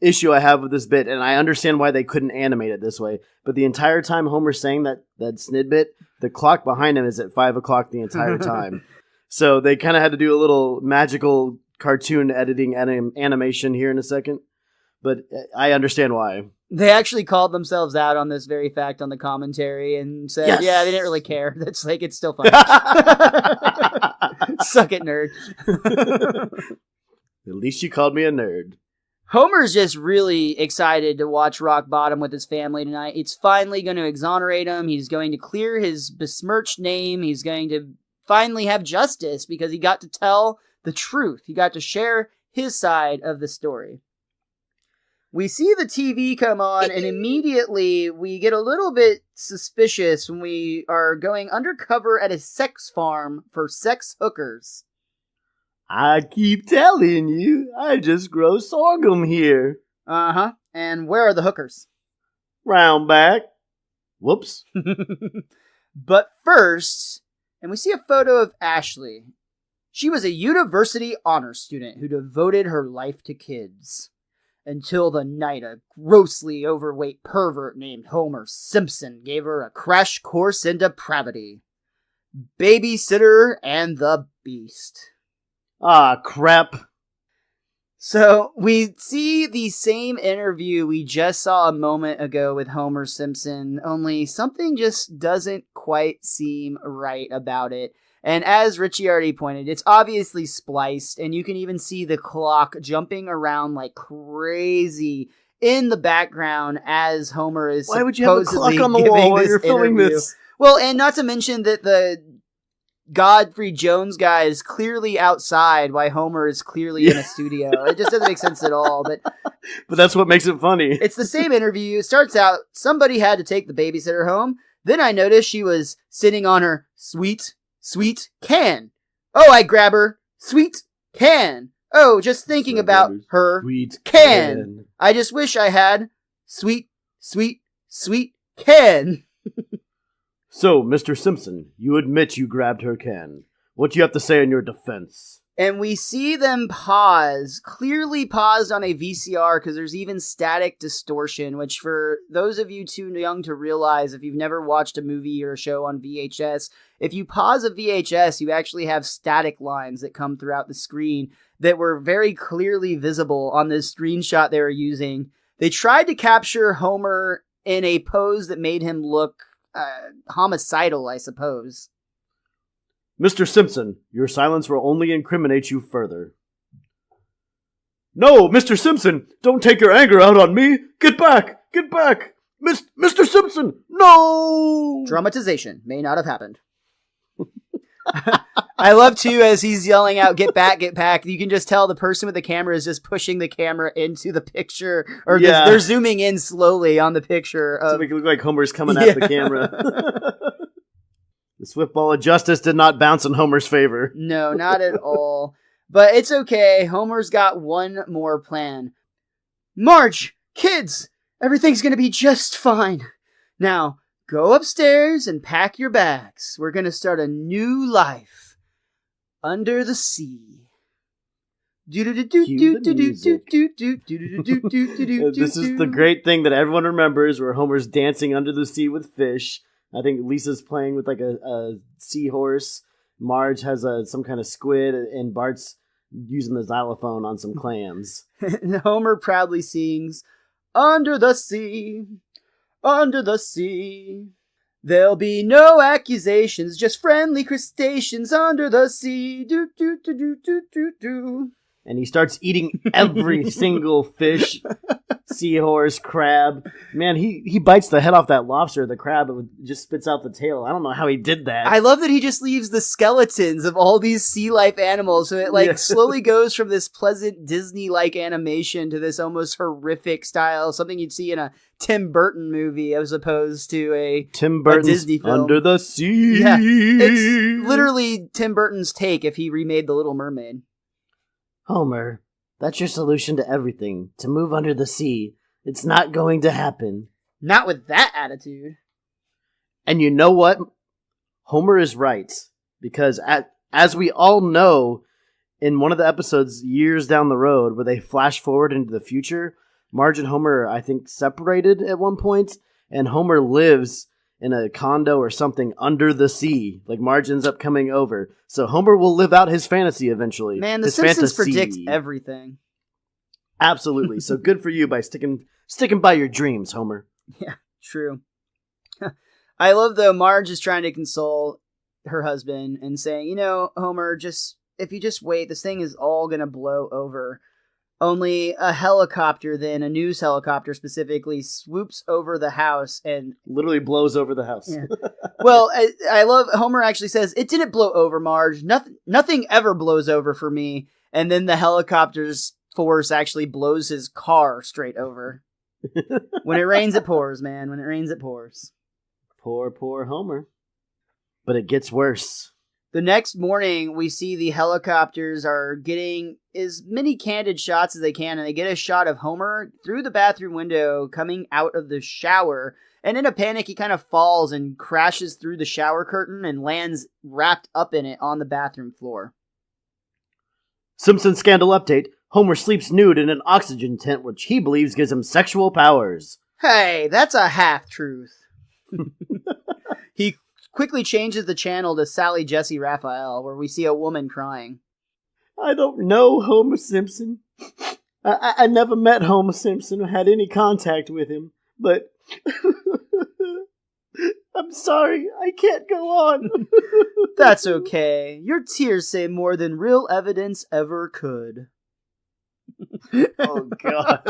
issue I have with this bit, and I understand why they couldn't animate it this way, but the entire time Homer's saying that snid bit, the clock behind him is at 5 o'clock the entire time. So they kind of had to do a little magical cartoon editing animation here in a second, but I understand why. They actually called themselves out on this very fact on the commentary and said, Yes. yeah, they didn't really care. That's like, it's still funny. Suck it, nerd. At least you called me a nerd. Homer's just really excited to watch Rock Bottom with his family tonight. It's finally going to exonerate him. He's going to clear his besmirched name. He's going to finally have justice because he got to tell the truth. He got to share his side of the story. We see the TV come on, and immediately we get a little bit suspicious when we are going undercover at a sex farm for sex hookers. I keep telling you, I just grow sorghum here. Uh-huh. And where are the hookers? Round back. Whoops. But first, and we see a photo of Ashley. She was a university honor student who devoted her life to kids. Until the night a grossly overweight pervert named Homer Simpson gave her a crash course in depravity. Babysitter and the Beast. Ah, crap. So, we see the same interview we just saw a moment ago with Homer Simpson, only something just doesn't quite seem right about it. And as Richie already pointed, it's obviously spliced, and you can even see the clock jumping around like crazy in the background as Homer is Why would you have a supposedly clock on the giving wall while this you're filming interview. this? Well, and not to mention that the Godfrey Jones guy is clearly outside while Homer is clearly in a studio. It just doesn't make sense at all, but that's what makes it funny. it's the same interview. It starts out, somebody had to take the babysitter home. Then I noticed she was sitting on her sweet can. Oh, I grab her. Sweet can. Oh, just thinking about her Sweet can. I just wish I had sweet can. So, Mr. Simpson, you admit you grabbed her can. What do you have to say in your defense? And we see them pause, clearly paused on a VCR because there's even static distortion, which for those of you too young to realize, if you've never watched a movie or a show on VHS, if you pause a VHS, you actually have static lines that come throughout the screen that were very clearly visible on this screenshot they were using. They tried to capture Homer in a pose that made him look homicidal, I suppose. Mr. Simpson, your silence will only incriminate you further. No, Mr. Simpson, don't take your anger out on me. Get back! Get back! Mr. Simpson, no! Dramatization may not have happened. I love, too, as he's yelling out, get back, get back. You can just tell the person with the camera is just pushing the camera into the picture, or they're zooming in slowly on the picture. To make it look like Homer's coming at the camera. The swift ball of justice did not bounce in Homer's favor. No, not at all. But it's okay. Homer's got one more plan. Marge, kids, everything's going to be just fine. Now, go upstairs and pack your bags. We're going to start a new life under the sea. This is the great thing that everyone remembers, where Homer's dancing under the sea with fish. I think Lisa's playing with like a seahorse. Marge has some kind of squid, and Bart's using the xylophone on some clams. And Homer proudly sings, "Under the sea, under the sea. There'll be no accusations, just friendly crustaceans under the sea. Do do do do do do do." And he starts eating every single fish, seahorse, crab. Man, he bites the head off that lobster. The crab just spits out the tail. I don't know how he did that. I love that he just leaves the skeletons of all these sea life animals. So it slowly goes from this pleasant Disney-like animation to this almost horrific style, something you'd see in a Tim Burton movie as opposed to a Disney film. Under the Sea. Yeah, it's literally Tim Burton's take if he remade The Little Mermaid. Homer, that's your solution to everything. To move under the sea. It's not going to happen. Not with that attitude. And you know what? Homer is right. Because as we all know, in one of the episodes years down the road where they flash forward into the future, Marge and Homer, I think, separated at one point, and Homer lives in a condo or something under the sea. Like, Marge ends up coming over. So Homer will live out his fantasy eventually. Man, The his Simpsons fantasy. predict everything. Absolutely. So good for you by sticking by your dreams, Homer. Yeah, true. I love, though, Marge is trying to console her husband and saying, you know, Homer, if you just wait, this thing is all going to blow over. Only a helicopter, then, a news helicopter specifically, swoops over the house and... literally blows over the house. Yeah. Well, I love, Homer actually says, it didn't blow over, Marge. Nothing ever blows over for me. And then the helicopter's force actually blows his car straight over. When it rains, it pours, man. When it rains, it pours. Poor Homer. But it gets worse. The next morning, we see the helicopters are getting as many candid shots as they can, and they get a shot of Homer through the bathroom window coming out of the shower. And in a panic, he kind of falls and crashes through the shower curtain and lands wrapped up in it on the bathroom floor. Simpson scandal update. Homer sleeps nude in an oxygen tent, which he believes gives him sexual powers. Hey, that's a half-truth. He quickly changes the channel to Sally Jesse Raphael, where we see a woman crying. I don't know Homer Simpson. I never met Homer Simpson or had any contact with him, but I'm sorry, I can't go on. That's okay. Your tears say more than real evidence ever could. Oh, God.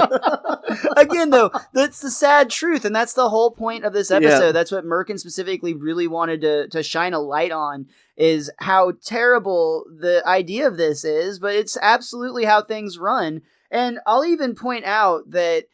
Again, though, that's the sad truth, and that's the whole point of this episode. Yeah. That's what Merkin specifically really wanted to shine a light on, is how terrible the idea of this is, but it's absolutely how things run. And I'll even point out that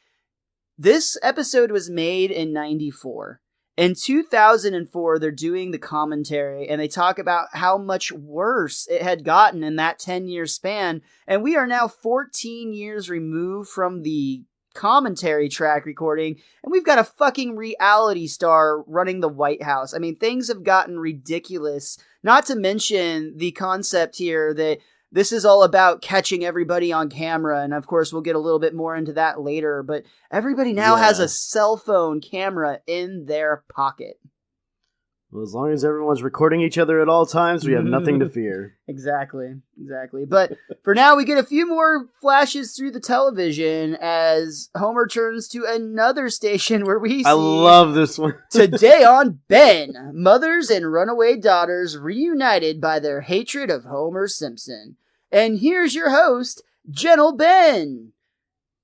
this episode was made in 94. In 2004, they're doing the commentary, and they talk about how much worse it had gotten in that 10-year span, and we are now 14 years removed from the commentary track recording, and we've got a fucking reality star running the White House. I mean, things have gotten ridiculous, not to mention the concept here that this is all about catching everybody on camera, and of course we'll get a little bit more into that later, but everybody now has a cell phone camera in their pocket. Well, as long as everyone's recording each other at all times, we have nothing to fear. Exactly. But for now, we get a few more flashes through the television as Homer turns to another station where we see... I love this one. Today on Ben, mothers and runaway daughters reunited by their hatred of Homer Simpson. And here's your host, Gentle Ben.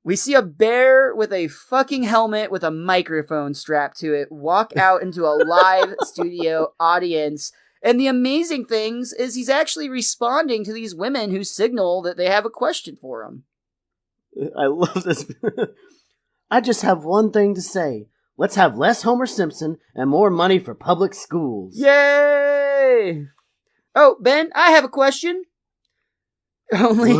We see a bear with a fucking helmet with a microphone strapped to it walk out into a live studio audience. And the amazing things is he's actually responding to these women who signal that they have a question for him. I love this. I just have one thing to say. Let's have less Homer Simpson and more money for public schools. Yay! Oh, Ben, I have a question. Only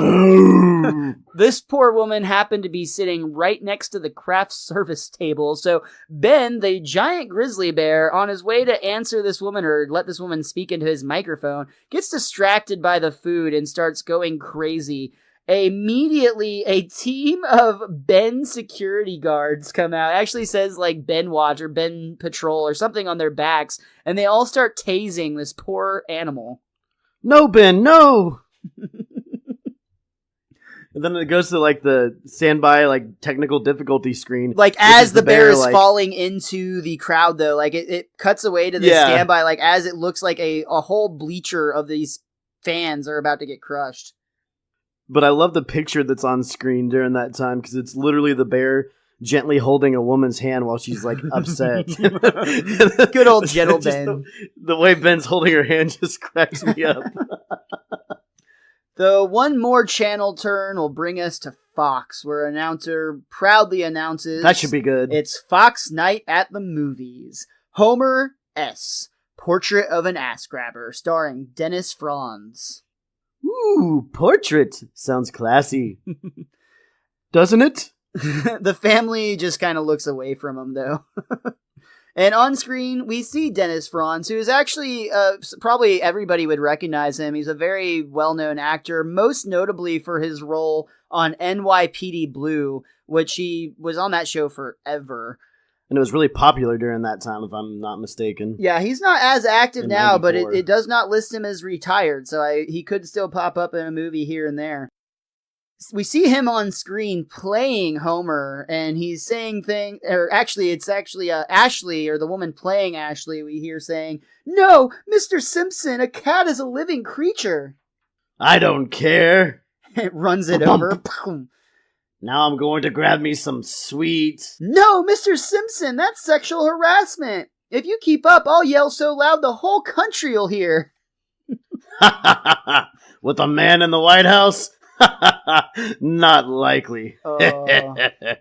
this poor woman happened to be sitting right next to the craft service table. So Ben, the giant grizzly bear, on his way to answer this woman or let this woman speak into his microphone, gets distracted by the food and starts going crazy. Immediately, a team of Ben security guards come out. It actually says like Ben Watch or Ben Patrol or something on their backs, and they all start tasing this poor animal. No, Ben, no! And then it goes to, like, the standby, like, technical difficulty screen. Like, as the bear is falling into the crowd, though, like, it cuts away to the standby, like, as it looks like a whole bleacher of these fans are about to get crushed. But I love the picture that's on screen during that time, because it's literally the bear gently holding a woman's hand while she's, like, upset. Good old Gentle Ben. The way Ben's holding her hand just cracks me up. Though one more channel turn will bring us to Fox, where an announcer proudly announces... That should be good. It's Fox Night at the Movies. Homer S. Portrait of an Ass Grabber, starring Dennis Franz. Ooh, portrait. Sounds classy. Doesn't it? The family just kind of looks away from him, though. And on screen, we see Dennis Franz, who is actually, probably everybody would recognize him. He's a very well-known actor, most notably for his role on NYPD Blue, which he was on that show forever. And it was really popular during that time, if I'm not mistaken. Yeah, he's not as active In now, but 94. it does not list him as retired, so he could still pop up in a movie here and there. We see him on screen playing Homer, and he's saying things, or actually, it's actually Ashley, or the woman playing Ashley, we hear saying, "No, Mr. Simpson, a cat is a living creature." I don't care. It runs it over. Now I'm going to grab me some sweet. "No, Mr. Simpson, that's sexual harassment. If you keep up, I'll yell so loud the whole country will hear." With a man in the White House? Not likely.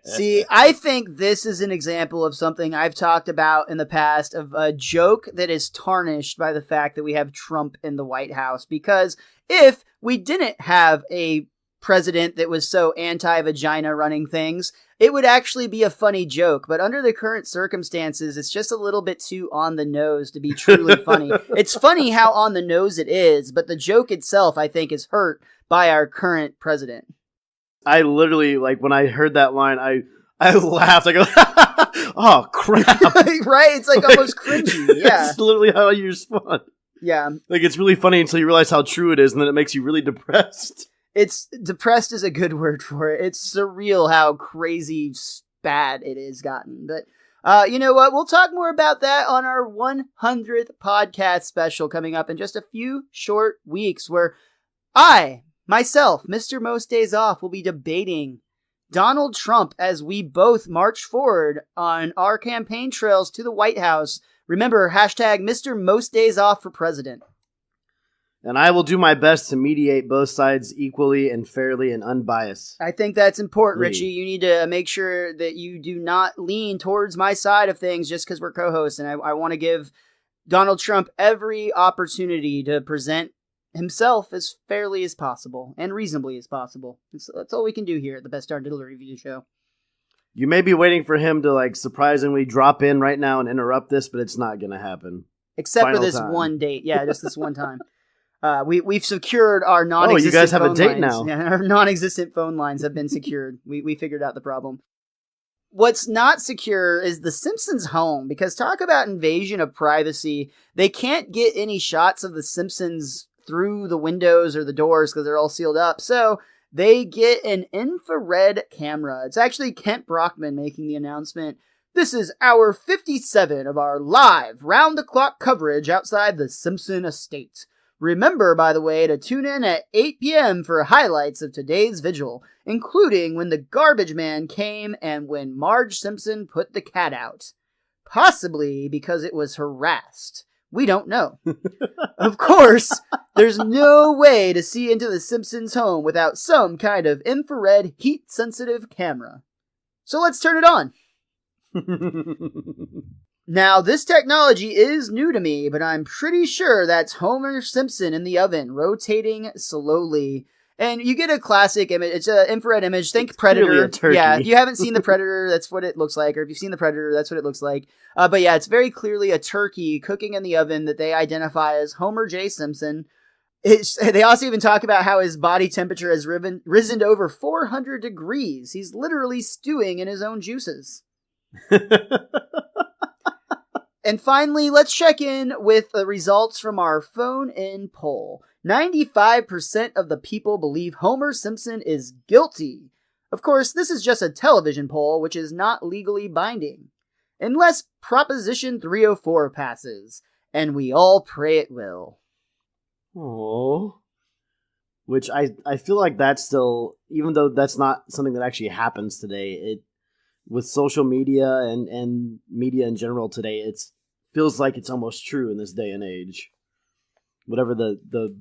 See, I think this is an example of something I've talked about in the past, of a joke that is tarnished by the fact that we have Trump in the White House. Because if we didn't have a president that was so anti-vagina running things, it would actually be a funny joke. But under the current circumstances, it's just a little bit too on the nose to be truly funny. It's funny how on the nose it is, but the joke itself, I think, is hurt by our current president. I literally, like, when I heard that line, I laughed. I go, oh, crap. Right? It's like almost cringy. Yeah. It's literally how you respond. Yeah. Like, it's really funny until you realize how true it is, and then it makes you really depressed. It's depressed is a good word for it. It's surreal how crazy bad it has gotten. But you know what? We'll talk more about that on our 100th podcast special coming up in just a few short weeks, where I, myself, MrMostDaysOff, will be debating Donald Trump as we both march forward on our campaign trails to the White House. Remember, hashtag MrMostDaysOff for president. And I will do my best to mediate both sides equally and fairly and unbiased. I think that's important, Richie. You need to make sure that you do not lean towards my side of things just because we're co-hosts. And I want to give Donald Trump every opportunity to present himself as fairly as possible and reasonably as possible. That's all we can do here at the Best Darn Diddler Review Show. You may be waiting for him to, like, surprisingly drop in right now and interrupt this, but it's not going to happen. Except Final for this time. one date. Yeah, just this one time. We've secured our non-existent. Oh, you guys have phone a date lines. now. Yeah, our non-existent phone lines have been secured. We figured out the problem. What's not secure is the Simpsons' home, because talk about invasion of privacy. They can't get any shots of the Simpsons through the windows or the doors because they're all sealed up. So they get an infrared camera. It's actually Kent Brockman making the announcement. "This is hour 57 of our live round-the-clock coverage outside the Simpson estate. Remember, by the way, to tune in at 8 p.m. for highlights of today's vigil, including when the garbage man came and when Marge Simpson put the cat out. Possibly because it was harassed. We don't know. Of course, there's no way to see into the Simpsons' home without some kind of infrared heat-sensitive camera. So let's turn it on." Now, this technology is new to me, but I'm pretty sure that's Homer Simpson in the oven, rotating slowly. And you get a classic image. It's an infrared image. Think it's Predator. A turkey. Yeah, if you haven't seen the Predator, that's what it looks like. Or if you've seen the Predator, that's what it looks like. But yeah, it's very clearly a turkey cooking in the oven that they identify as Homer J. Simpson. They also even talk about how his body temperature has risen to over 400 degrees. He's literally stewing in his own juices. And finally, let's check in with the results from our phone-in poll. 95% of the people believe Homer Simpson is guilty. Of course, this is just a television poll, which is not legally binding. Unless Proposition 304 passes, and we all pray it will. Oh. Which I feel like that's still, even though that's not something that actually happens today, with social media and media in general today, it feels like it's almost true in this day and age. Whatever the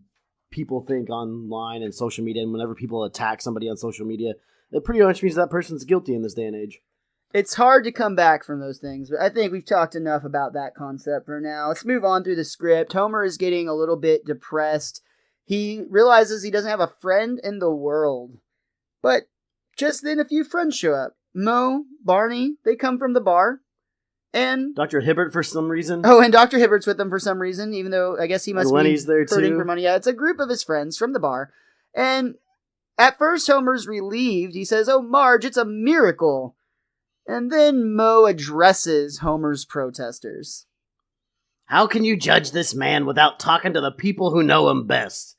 people think online and social media, and whenever people attack somebody on social media, it pretty much means that person's guilty in this day and age. It's hard to come back from those things, but I think we've talked enough about that concept for now. Let's move on through the script. Homer is getting a little bit depressed. He realizes he doesn't have a friend in the world. But just then a few friends show up. Moe, Barney, they come from the bar. And Dr. Hibbert for some reason. and Dr. Hibbert's with them for some reason, even though I guess he must And Lenny's be there hurting too. for money. Yeah, it's a group of his friends from the bar. And at first, Homer's relieved. He says, "Oh, Marge, it's a miracle." And then Moe addresses Homer's protesters. How can you judge this man without talking to the people who know him best?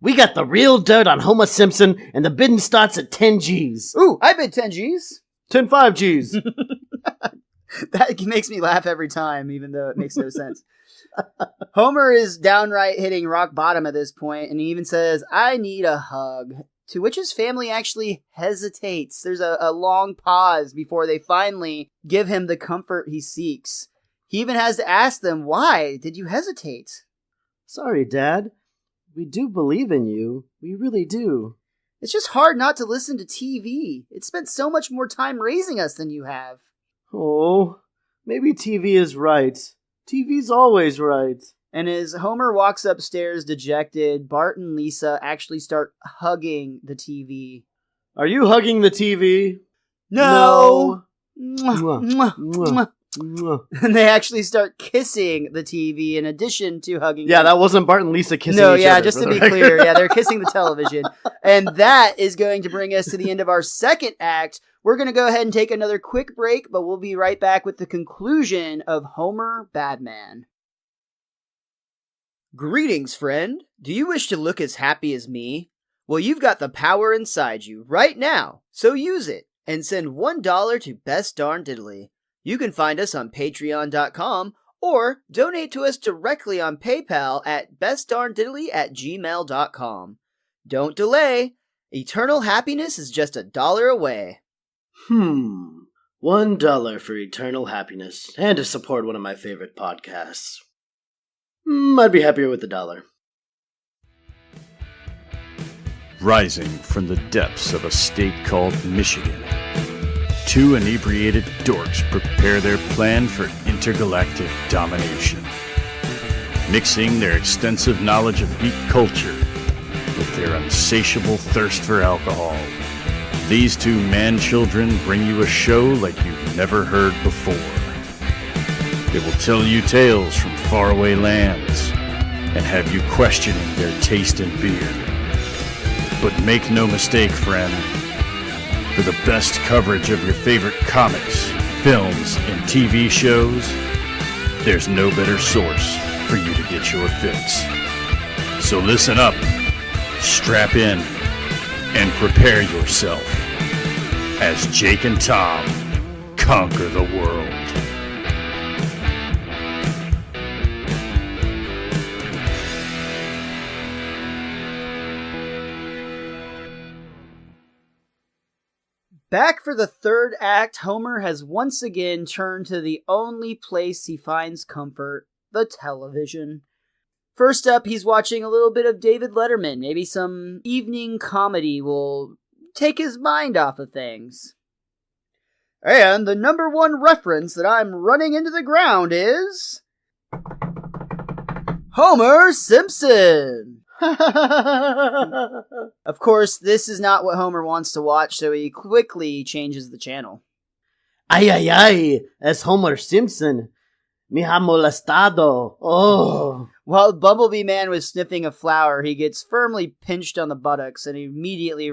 We got the real dirt on Homer Simpson, and the bidding starts at 10 G's. Ooh, I bid 10 G's. 10.5 G's. That makes me laugh every time, even though it makes no sense. Homer is downright hitting rock bottom at this point, and he even says, "I need a hug." To which his family actually hesitates. There's a long pause before they finally give him the comfort he seeks. He even has to ask them, "Why did you hesitate?" Sorry, Dad. We do believe in you. We really do. It's just hard not to listen to TV. It spent so much more time raising us than you have. Oh, maybe TV is right. TV's always right. And as Homer walks upstairs dejected, Bart and Lisa actually start hugging the TV. Are you hugging the TV? No. Mwah, Mwah, mwah, mwah. And they actually start kissing the TV in addition to hugging. Yeah, that wasn't Bart and Lisa kissing No, each yeah, other. just for to the be record. clear, yeah, they're kissing the television. And that is going to bring us to the end of our second act. We're going to go ahead and take another quick break, but we'll be right back with the conclusion of Homer Badman. Greetings, friend. Do you wish to look as happy as me? Well, you've got the power inside you right now, so use it and send $1 to Best Darn Diddly. You can find us on patreon.com or donate to us directly on PayPal at bestdarndiddly@gmail.com. Don't delay. Eternal happiness is just $1 away. $1 for eternal happiness and to support one of my favorite podcasts. I'd be happier with $1. Rising from the depths of a state called Michigan, two inebriated dorks prepare their plan for intergalactic domination. Mixing their extensive knowledge of geek culture with their insatiable thirst for alcohol, these two man-children bring you a show like you've never heard before. They will tell you tales from faraway lands and have you questioning their taste in beer. But make no mistake, friend, for the best coverage of your favorite comics, films, and TV shows, there's no better source for you to get your fix. So listen up, strap in, and prepare yourself as Jake and Tom conquer the world. Back for the third act, Homer has once again turned to the only place he finds comfort, the television. First up, he's watching a little bit of David Letterman. Maybe some evening comedy will take his mind off of things. And the number one reference that I'm running into the ground is... Homer Simpson! Of course, this is not what Homer wants to watch, so he quickly changes the channel. Ay, ay, ay, es Homer Simpson. Me ha molestado. Oh. While Bumblebee Man was sniffing a flower, he gets firmly pinched on the buttocks and immediately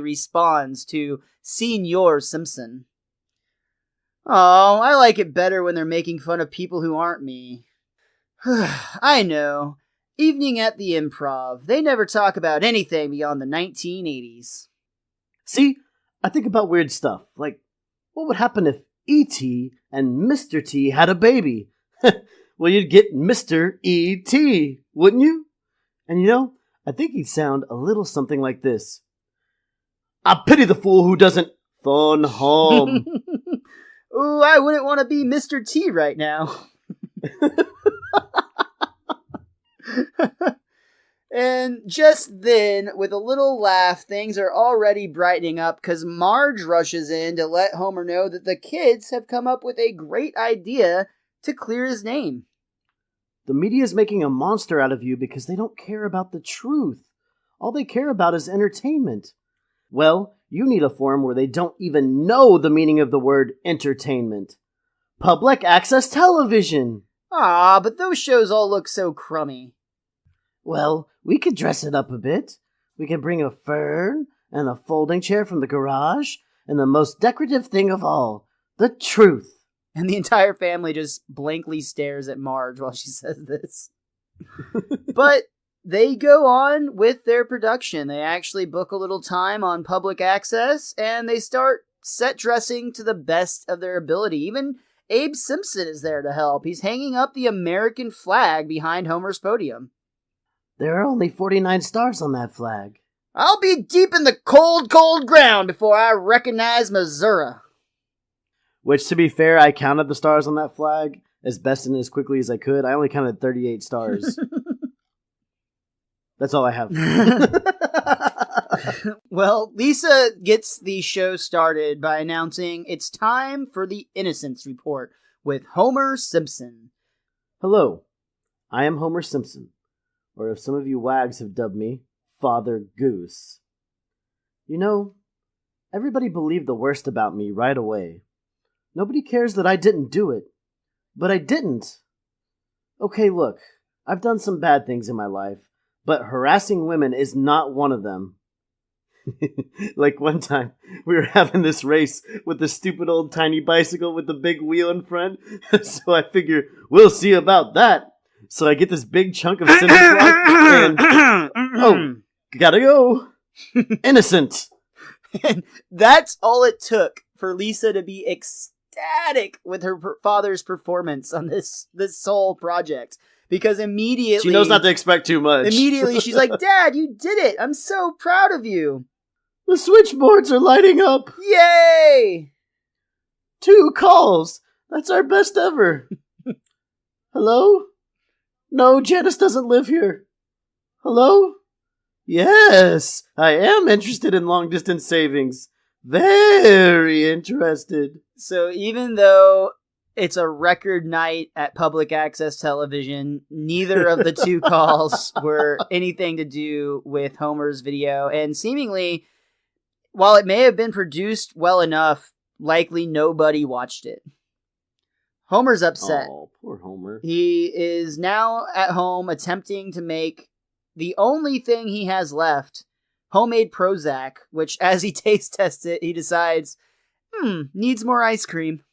responds to Senor Simpson. Oh, I like it better when they're making fun of people who aren't me. I know. Evening at the Improv. They never talk about anything beyond the 1980s. See, I think about weird stuff, like what would happen if E.T. and Mr. T had a baby? Well, you'd get Mr. E.T., wouldn't you? And you know, I think he'd sound a little something like this. I pity the fool who doesn't phone home. Ooh, I wouldn't want to be Mr. T right now. And just then, with a little laugh, things are already brightening up because Marge rushes in to let Homer know that the kids have come up with a great idea to clear his name. The media's making a monster out of you because they don't care about the truth. All they care about is entertainment. Well, you need a forum where they don't even know the meaning of the word entertainment. public access television. Ah, but those shows all look so crummy. Well, we could dress it up a bit. We can bring a fern and a folding chair from the garage, and the most decorative thing of all, the truth. And the entire family just blankly stares at Marge while she says this. But they go on with their production. They actually book a little time on public access, and they start set dressing to the best of their ability. Even Abe Simpson is there to help. He's hanging up the American flag behind Homer's podium. There are only 49 stars on that flag. I'll be deep in the cold, cold ground before I recognize Missouri. Which, to be fair, I counted the stars on that flag as best and as quickly as I could. I only counted 38 stars. That's all I have. Well, Lisa gets the show started by announcing it's time for the Innocence Report with Homer Simpson. Hello, I am Homer Simpson, or if some of you wags have dubbed me, Father Goose. You know, everybody believed the worst about me right away. Nobody cares that I didn't do it. But I didn't. Okay, look, I've done some bad things in my life, but harassing women is not one of them. Like one time, we were having this race with the stupid old tiny bicycle with the big wheel in front, so I figure, we'll see about that. So I get this big chunk of cinder block, and... oh, gotta go. Innocent. And that's all it took for Lisa to be ecstatic with her father's performance on this sole project. Because immediately... she knows not to expect too much. Immediately, she's like, Dad, you did it! I'm so proud of you! The switchboards are lighting up. Yay! 2 calls. That's our best ever. Hello? No, Janice doesn't live here. Hello? Yes, I am interested in long-distance savings. Very interested. So even though it's a record night at public access television, neither of the 2 calls were anything to do with Homer's video. And seemingly, while it may have been produced well enough, likely nobody watched it. Homer's upset. Oh, poor Homer. He is now at home attempting to make the only thing he has left, homemade Prozac, which as he taste tests it, he decides, needs more ice cream.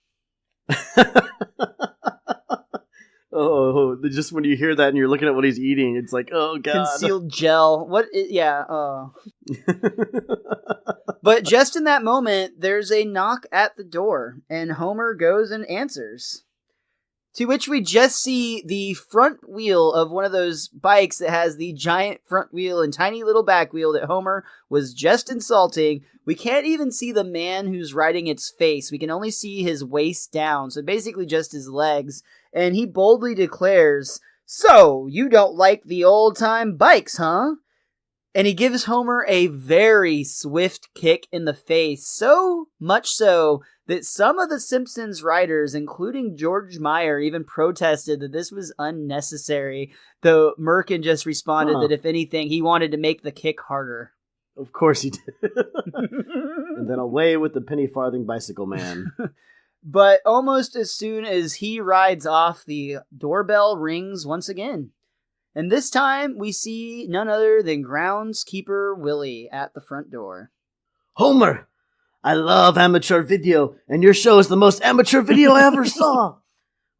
Oh, just when you hear that and you're looking at what he's eating, it's like, oh god. Concealed gel. But just in that moment, there's a knock at the door, and Homer goes and answers. To which we just see the front wheel of one of those bikes that has the giant front wheel and tiny little back wheel that Homer was just insulting. We can't even see the man who's riding its face. We can only see his waist down, so basically just his legs. And he boldly declares, "So, you don't like the old-time bikes, huh?" And he gives Homer a very swift kick in the face, so much so that some of the Simpsons writers, including George Meyer, even protested that this was unnecessary, though Merkin just responded that if anything, he wanted to make the kick harder. Of course he did. And then away with the penny farthing bicycle man. But almost as soon as he rides off, the doorbell rings once again. And this time, we see none other than groundskeeper Willie at the front door. Homer, I love amateur video, and your show is the most amateur video I ever saw.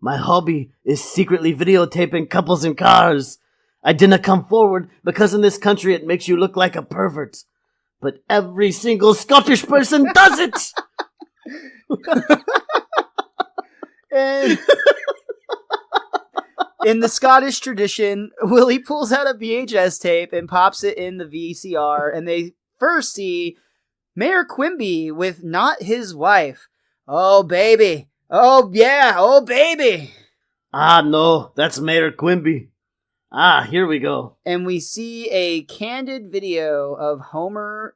My hobby is secretly videotaping couples in cars. I didn't come forward because in this country it makes you look like a pervert. But every single Scottish person does it! And in the Scottish tradition, Willie pulls out a VHS tape and pops it in the VCR, and they first see Mayor Quimby with not his wife. Oh, baby. Oh, yeah. Oh, baby. Ah, no, that's Mayor Quimby. Ah, here we go. And we see a candid video of Homer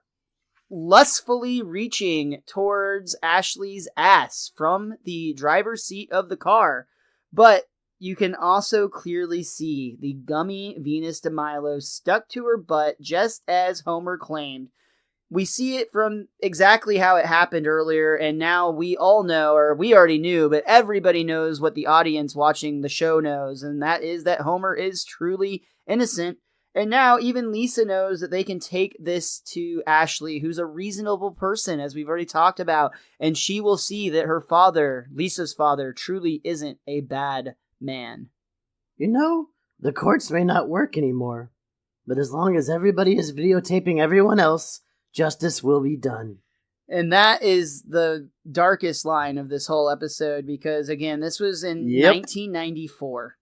lustfully reaching towards Ashley's ass from the driver's seat of the car. But you can also clearly see the gummy Venus de Milo stuck to her butt, just as Homer claimed. we see it from exactly how it happened earlier, and now we all know, or we already knew, but everybody knows what the audience watching the show knows, and that is that Homer is truly innocent. And now even Lisa knows that they can take this to Ashley, who's a reasonable person, as we've already talked about, and she will see that her father, Lisa's father, truly isn't a bad man. You know, the courts may not work anymore, but as long as everybody is videotaping everyone else, justice will be done. And that is the darkest line of this whole episode, because, again, this was in 1994.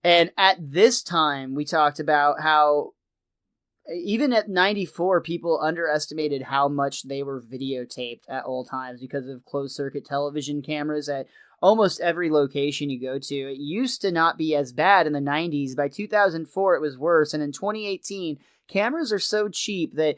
And at this time, we talked about how, even at 94, people underestimated how much they were videotaped at all times because of closed-circuit television cameras at almost every location you go to. It used to not be as bad in the 90s. By 2004, it was worse. And in 2018, cameras are so cheap that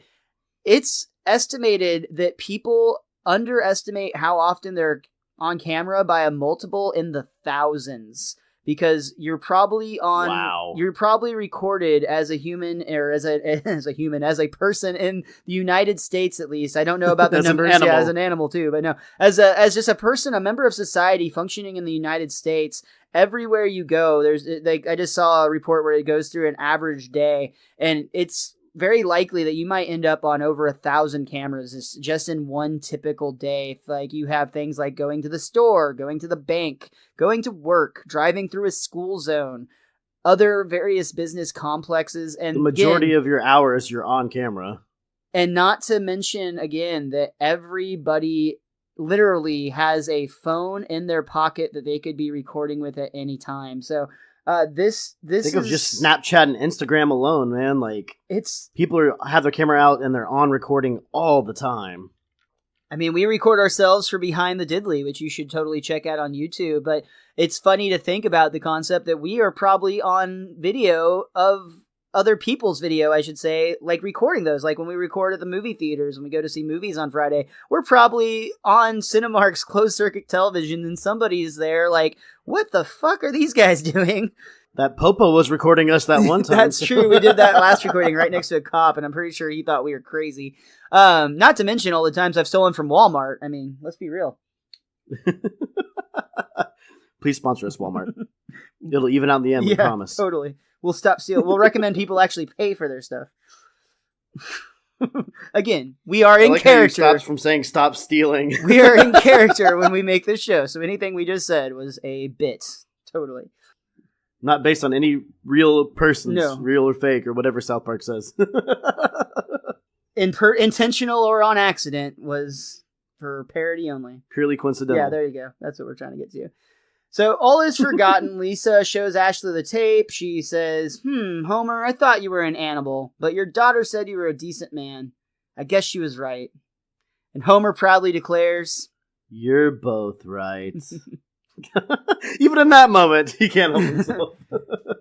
it's estimated that people underestimate how often they're on camera by a multiple in the thousands. Because you're probably you're probably recorded as a human, or as a person in the United States, at least. I don't know about the numbers. Yeah, as an animal too, but no, as just a person, a member of society functioning in the United States. Everywhere you go, I just saw a report where it goes through an average day, and it's very likely that you might end up on over 1,000 cameras just in one typical day. Like, you have things like going to the store, going to the bank, going to work, driving through a school zone, other various business complexes, and the majority of your hours you're on camera. And not to mention, again, that everybody literally has a phone in their pocket that they could be recording with at any time. So this think of just Snapchat and Instagram alone, man. Like, people have their camera out and they're on recording all the time. I mean, we record ourselves for Behind the Diddley, which you should totally check out on YouTube. But it's funny to think about the concept that we are probably on video of other people's video, I should say, like recording those. Like when we record at the movie theaters, when we go to see movies on Friday, we're probably on Cinemark's closed circuit television, and somebody's there like, what the fuck are these guys doing? That Popo was recording us that one time. That's true. We did that last recording right next to a cop, and I'm pretty sure he thought we were crazy. Not to mention all the times I've stolen from Walmart. I mean, let's be real. Please sponsor us, Walmart. It'll even out in the end, we promise. Totally. We'll stop stealing. We'll recommend people actually pay for their stuff. Again, we are in character. Stops from saying stop stealing. We are in character when we make this show, so anything we just said was a bit. Totally. Not based on any real persons, real or fake, or whatever South Park says. Intentional or on accident was for parody only. Purely coincidental. Yeah, there you go. That's what we're trying to get to. So, all is forgotten. Lisa shows Ashley the tape. She says, Homer, I thought you were an animal, but your daughter said you were a decent man. I guess she was right. And Homer proudly declares, you're both right. Even in that moment, he can't help himself.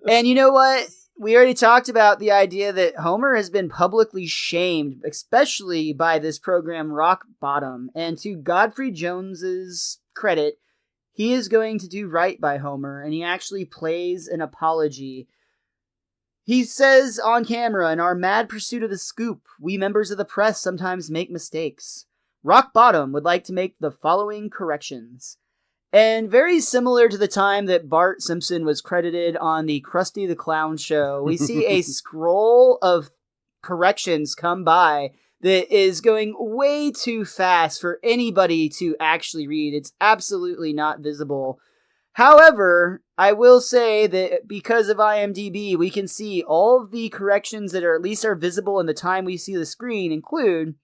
And you know what? We already talked about the idea that Homer has been publicly shamed, especially by this program Rock Bottom. And to Godfrey Jones's credit, he is going to do right by Homer, and he actually plays an apology. He says on camera, in our mad pursuit of the scoop, we members of the press sometimes make mistakes. Rock Bottom would like to make the following corrections. And very similar to the time that Bart Simpson was credited on the Krusty the Clown show, we see a scroll of corrections come by that is going way too fast for anybody to actually read. It's absolutely not visible. However, I will say that because of IMDb, we can see all of the corrections that at least are visible in the time we see the screen include: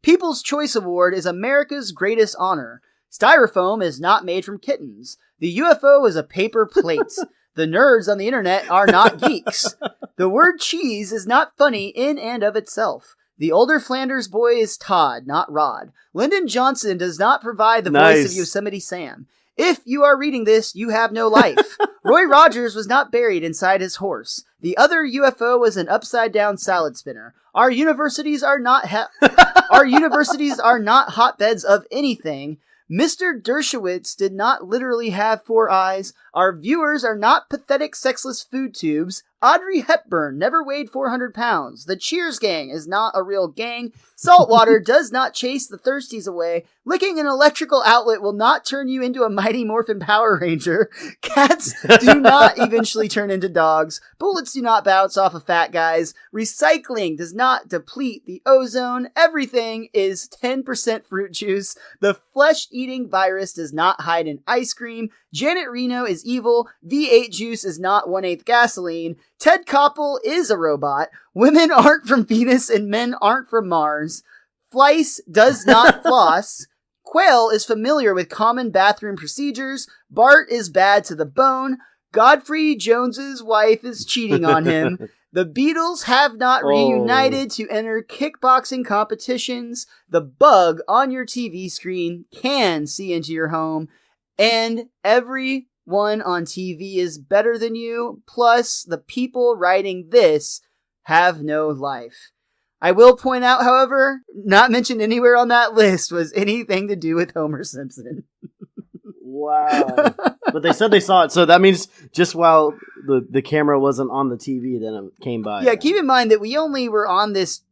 People's Choice Award is America's greatest honor. Styrofoam is not made from kittens. The UFO is a paper plate. The nerds on the internet are not geeks. The word cheese is not funny in and of itself. The older Flanders boy is Todd, not Rod. Lyndon Johnson does not provide the voice of Yosemite Sam. If you are reading this, you have no life. Roy Rogers was not buried inside his horse. The other UFO was an upside-down salad spinner. Our universities are not hotbeds of anything. Mr. Dershowitz did not literally have 4 eyes. Our viewers are not pathetic, sexless food tubes. Audrey Hepburn never weighed 400 pounds. The Cheers gang is not a real gang. Saltwater does not chase the thirsties away. Licking an electrical outlet will not turn you into a Mighty Morphin Power Ranger. Cats do not eventually turn into dogs. Bullets do not bounce off of fat guys. Recycling does not deplete the ozone. Everything is 10% fruit juice. The flesh-eating virus does not hide in ice cream. Janet Reno is evil. V8 juice is not 1/8 gasoline. Ted Koppel is a robot. Women aren't from Venus and men aren't from Mars. Fleiss does not floss. Quail is familiar with common bathroom procedures. Bart is bad to the bone. Godfrey Jones's wife is cheating on him. The Beatles have not reunited to enter kickboxing competitions. The bug on your TV screen can see into your home. And everyone on TV is better than you. Plus, the people writing this have no life. I will point out, however, not mentioned anywhere on that list was anything to do with Homer Simpson. Wow. But they said they saw it, so that means just while the camera wasn't on the TV, then it came by. Yeah, keep in mind that we only were on this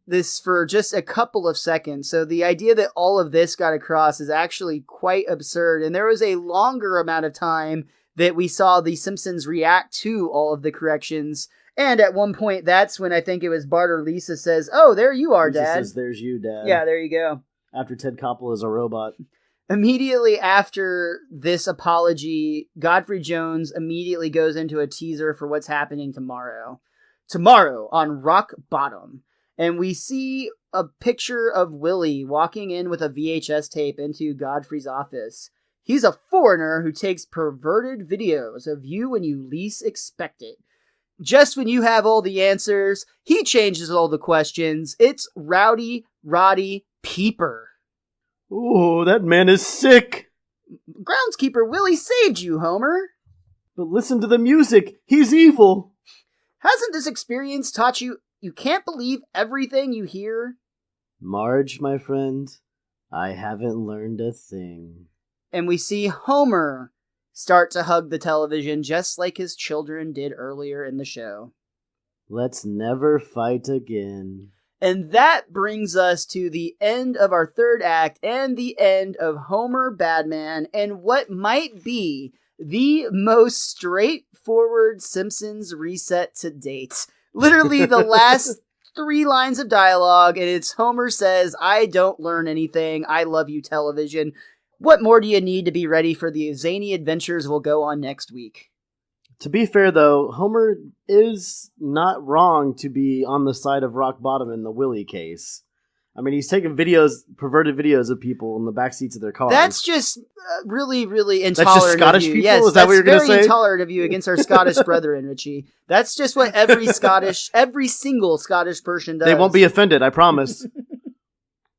for just a couple of seconds, so the idea that all of this got across is actually quite absurd, and there was a longer amount of time that we saw the Simpsons react to all of the corrections. And at one point, that's when I think it was Bart or Lisa says, "Oh, there you are, Lisa Dad." says, "There's you, Dad." Yeah, there you go. After Ted Koppel is a robot. Immediately after this apology, Godfrey Jones immediately goes into a teaser for what's happening tomorrow. Tomorrow on Rock Bottom. And we see a picture of Willie walking in with a VHS tape into Godfrey's office. He's a foreigner who takes perverted videos of you when you least expect it. Just when you have all the answers, he changes all the questions. It's Rowdy Roddy Peeper. Ooh, that man is sick. Groundskeeper Willie saved you, Homer. But listen to the music. He's evil. Hasn't this experience taught you can't believe everything you hear? Marge, my friend, I haven't learned a thing. And we see Homer start to hug the television just like his children did earlier in the show. Let's never fight again. And that brings us to the end of our third act and the end of Homer Badman and what might be the most straightforward Simpsons reset to date. Literally the last 3 lines of dialogue, and it's Homer says, "I don't learn anything. I love you, television. What more do you need to be ready for the zany adventures we'll go on next week?" To be fair, though, Homer is not wrong to be on the side of rock bottom in the Willie case. I mean, he's taking perverted videos of people in the backseats of their cars. That's just really, really intolerant. That's just Scottish of you. people? Yes, is that what you're going to say? Very intolerant of you against our Scottish brethren, Richie. That's just what every single Scottish person does. They won't be offended, I promise.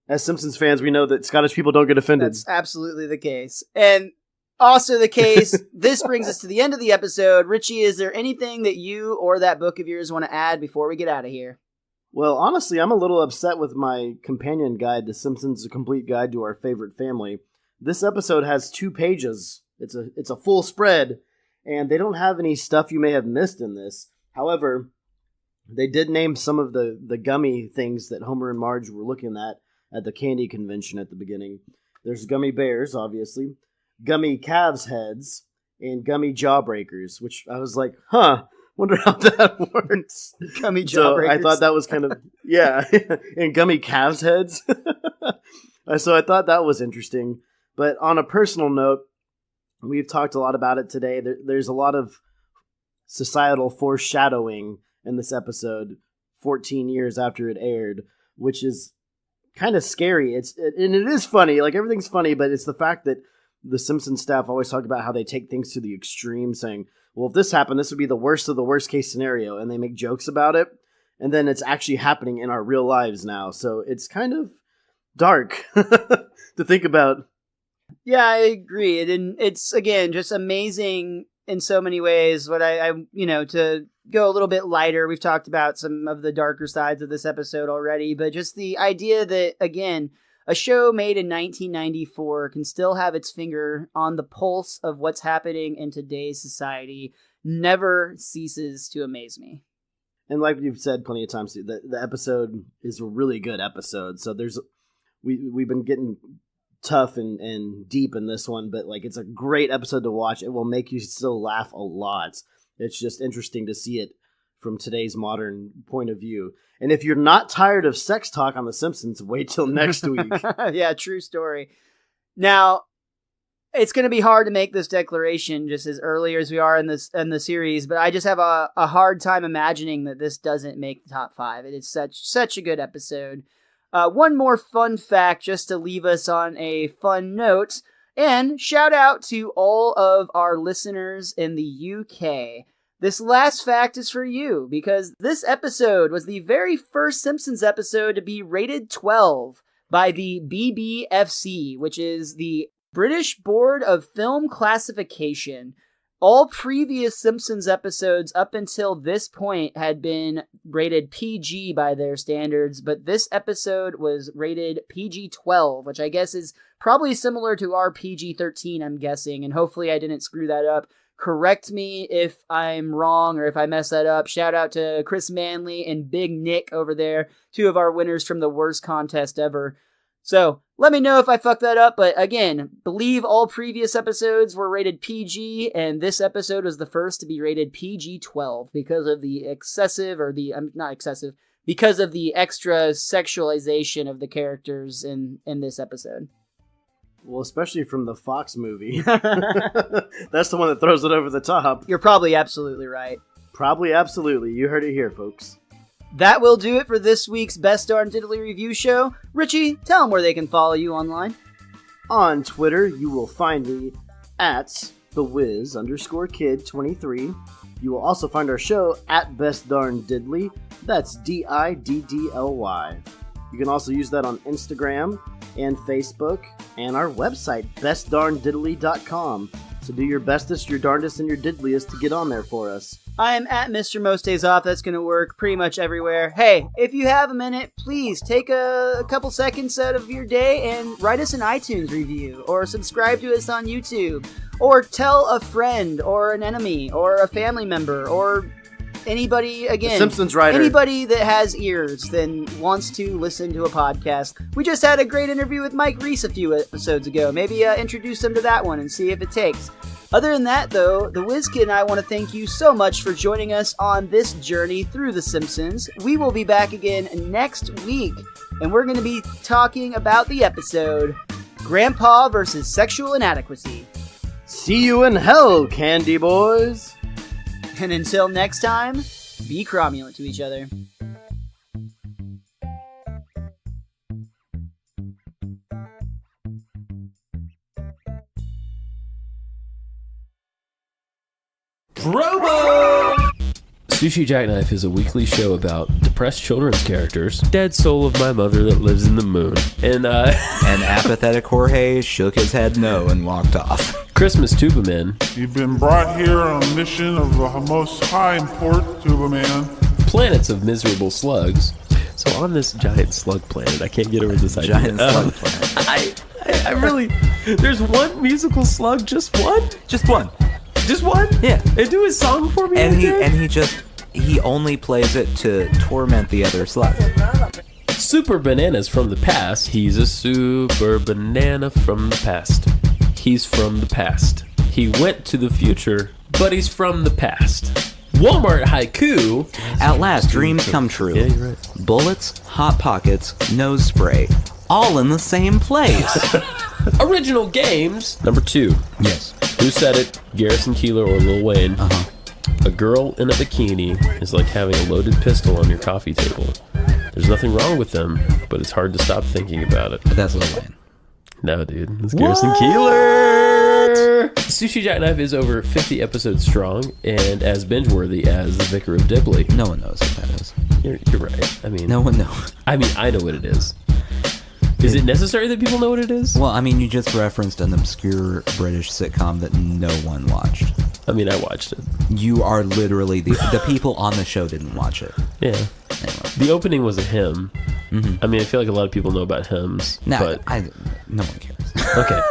As Simpsons fans, we know that Scottish people don't get offended. That's absolutely the case. And also the case, this brings us to the end of the episode. Richie, is there anything that you or that book of yours want to add before we get out of here? Well, honestly, I'm a little upset with my companion guide, The Simpsons: A Complete Guide to Our Favorite Family. This episode has 2 pages. It's a full spread, and they don't have any stuff you may have missed in this. However, they did name some of the gummy things that Homer and Marge were looking at the candy convention at the beginning. There's gummy bears, obviously, gummy calves' heads, and gummy jawbreakers, which I was like, wonder how that works. Gummy jawbreakers. So I thought that was kind of, yeah, and gummy calves' heads. So I thought that was interesting. But on a personal note, we've talked a lot about it today. There's a lot of societal foreshadowing in this episode 14 years after it aired, which is kind of scary. And it is funny. Like, everything's funny, but it's the fact that the Simpsons staff always talk about how they take things to the extreme, saying, well, if this happened, this would be the worst of the worst case scenario. And they make jokes about it. And then it's actually happening in our real lives now. So it's kind of dark to think about. Yeah, I agree. And it's, again, just amazing in so many ways. What I to go a little bit lighter, we've talked about some of the darker sides of this episode already, but just the idea that, again, a show made in 1994 can still have its finger on the pulse of what's happening in today's society never ceases to amaze me. And like you've said plenty of times, the episode is a really good episode. So we've been getting tough and deep in this one, but like it's a great episode to watch. It will make you still laugh a lot. It's just interesting to see it from today's modern point of view. And if you're not tired of sex talk on The Simpsons, wait till next week. Yeah, true story. Now, it's going to be hard to make this declaration just as early as we are in the series, but I just have a hard time imagining that this doesn't make the top 5. It is such a good episode. One more fun fact just to leave us on a fun note, and shout out to all of our listeners in the UK. This last fact is for you, because this episode was the very first Simpsons episode to be rated 12 by the BBFC, which is the British Board of Film Classification. All previous Simpsons episodes up until this point had been rated PG by their standards, but this episode was rated PG-12, which I guess is probably similar to our PG-13, I'm guessing, and hopefully I didn't screw that up. Correct me if I'm wrong or if I mess that up. Shout out to Chris Manley and Big Nick over there, 2 of our winners from the worst contest ever. So, let me know if I fucked that up, but again, believe all previous episodes were rated PG, and this episode was the first to be rated PG-12 because of the because of the extra sexualization of the characters in this episode. Well, especially from the Fox movie. That's the one that throws it over the top. You're probably absolutely right. Probably absolutely. You heard it here, folks. That will do it for this week's Best Darn Diddly Review Show. Richie, tell them where they can follow you online. On Twitter, you will find me at theWiz_Kid23. You will also find our show at Best Darn Diddly. That's DIDDLY. You can also use that on Instagram and Facebook and our website, bestdarndiddly.com. So do your bestest, your darndest, and your diddliest to get on there for us. I am at MrMostDaysOff. That's going to work pretty much everywhere. Hey, if you have a minute, please take a couple seconds out of your day and write us an iTunes review, or subscribe to us on YouTube, or tell a friend, or an enemy, or a family member, or anybody, again, Simpsons writer. Anybody that has ears then wants to listen to a podcast. We just had a great interview with Mike Reese a few episodes ago. Maybe introduce them to that one and see if it takes. Other than that, though, theWizKid and I want to thank you so much for joining us on this journey through The Simpsons. We will be back again next week, and we're going to be talking about the episode Grandpa versus Sexual Inadequacy. See you in hell, Candy Boys! And until next time, be cromulent to each other. Robo! Sushi Jackknife is a weekly show about depressed children's characters, dead soul of my mother that lives in the moon, and and apathetic Jorge shook his head no and walked off. Christmas Tubaman, You've been brought here on a mission of the most high import, Tubaman. planets of miserable slugs. So on this giant slug planet, I can't get over this idea. Giant slug planet. I really, there's one musical slug, just one? Just one. Just one? Yeah. And do his song for me. And okay? he only plays it to torment the other slugs. Super Bananas from the past. He's a super banana from the past. He's from the past. He went to the future, but he's from the past. Walmart haiku. At last, dreams come true. Yeah, you're right. Bullets, hot pockets, nose spray, all in the same place. Original games. Number 2. Yes. Who said it? Garrison Keillor or Lil Wayne? Uh-huh. A girl in a bikini is like having a loaded pistol on your coffee table. There's nothing wrong with them, but it's hard to stop thinking about it. But that's Lil Wayne. No, dude. It's Garrison Keillor! Sushi Jackknife is over 50 episodes strong and as binge-worthy as The Vicar of Dibley. No one knows what that is. You're right. I mean, No one knows. I mean, I know what it is. Is it necessary that people know what it is? Well, I mean, you just referenced an obscure British sitcom that no one watched. I mean, I watched it. You are literally the people on the show didn't watch it. Yeah. Anyway. The opening was a hymn. Mm-hmm. I mean, I feel like a lot of people know about hymns. No, but no one cares. okay.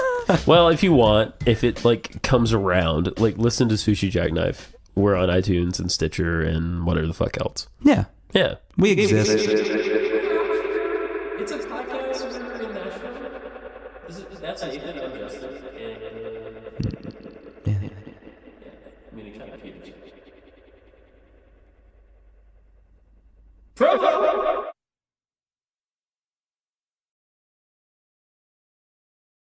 Well, if you want, if it like comes around, like listen to Sushi Jackknife We're on iTunes and Stitcher and whatever the fuck else. Yeah. Yeah. We exist. It's a podcast in Nashville. That's Nathan and Justin. Yeah. I mean, it kind of Provo!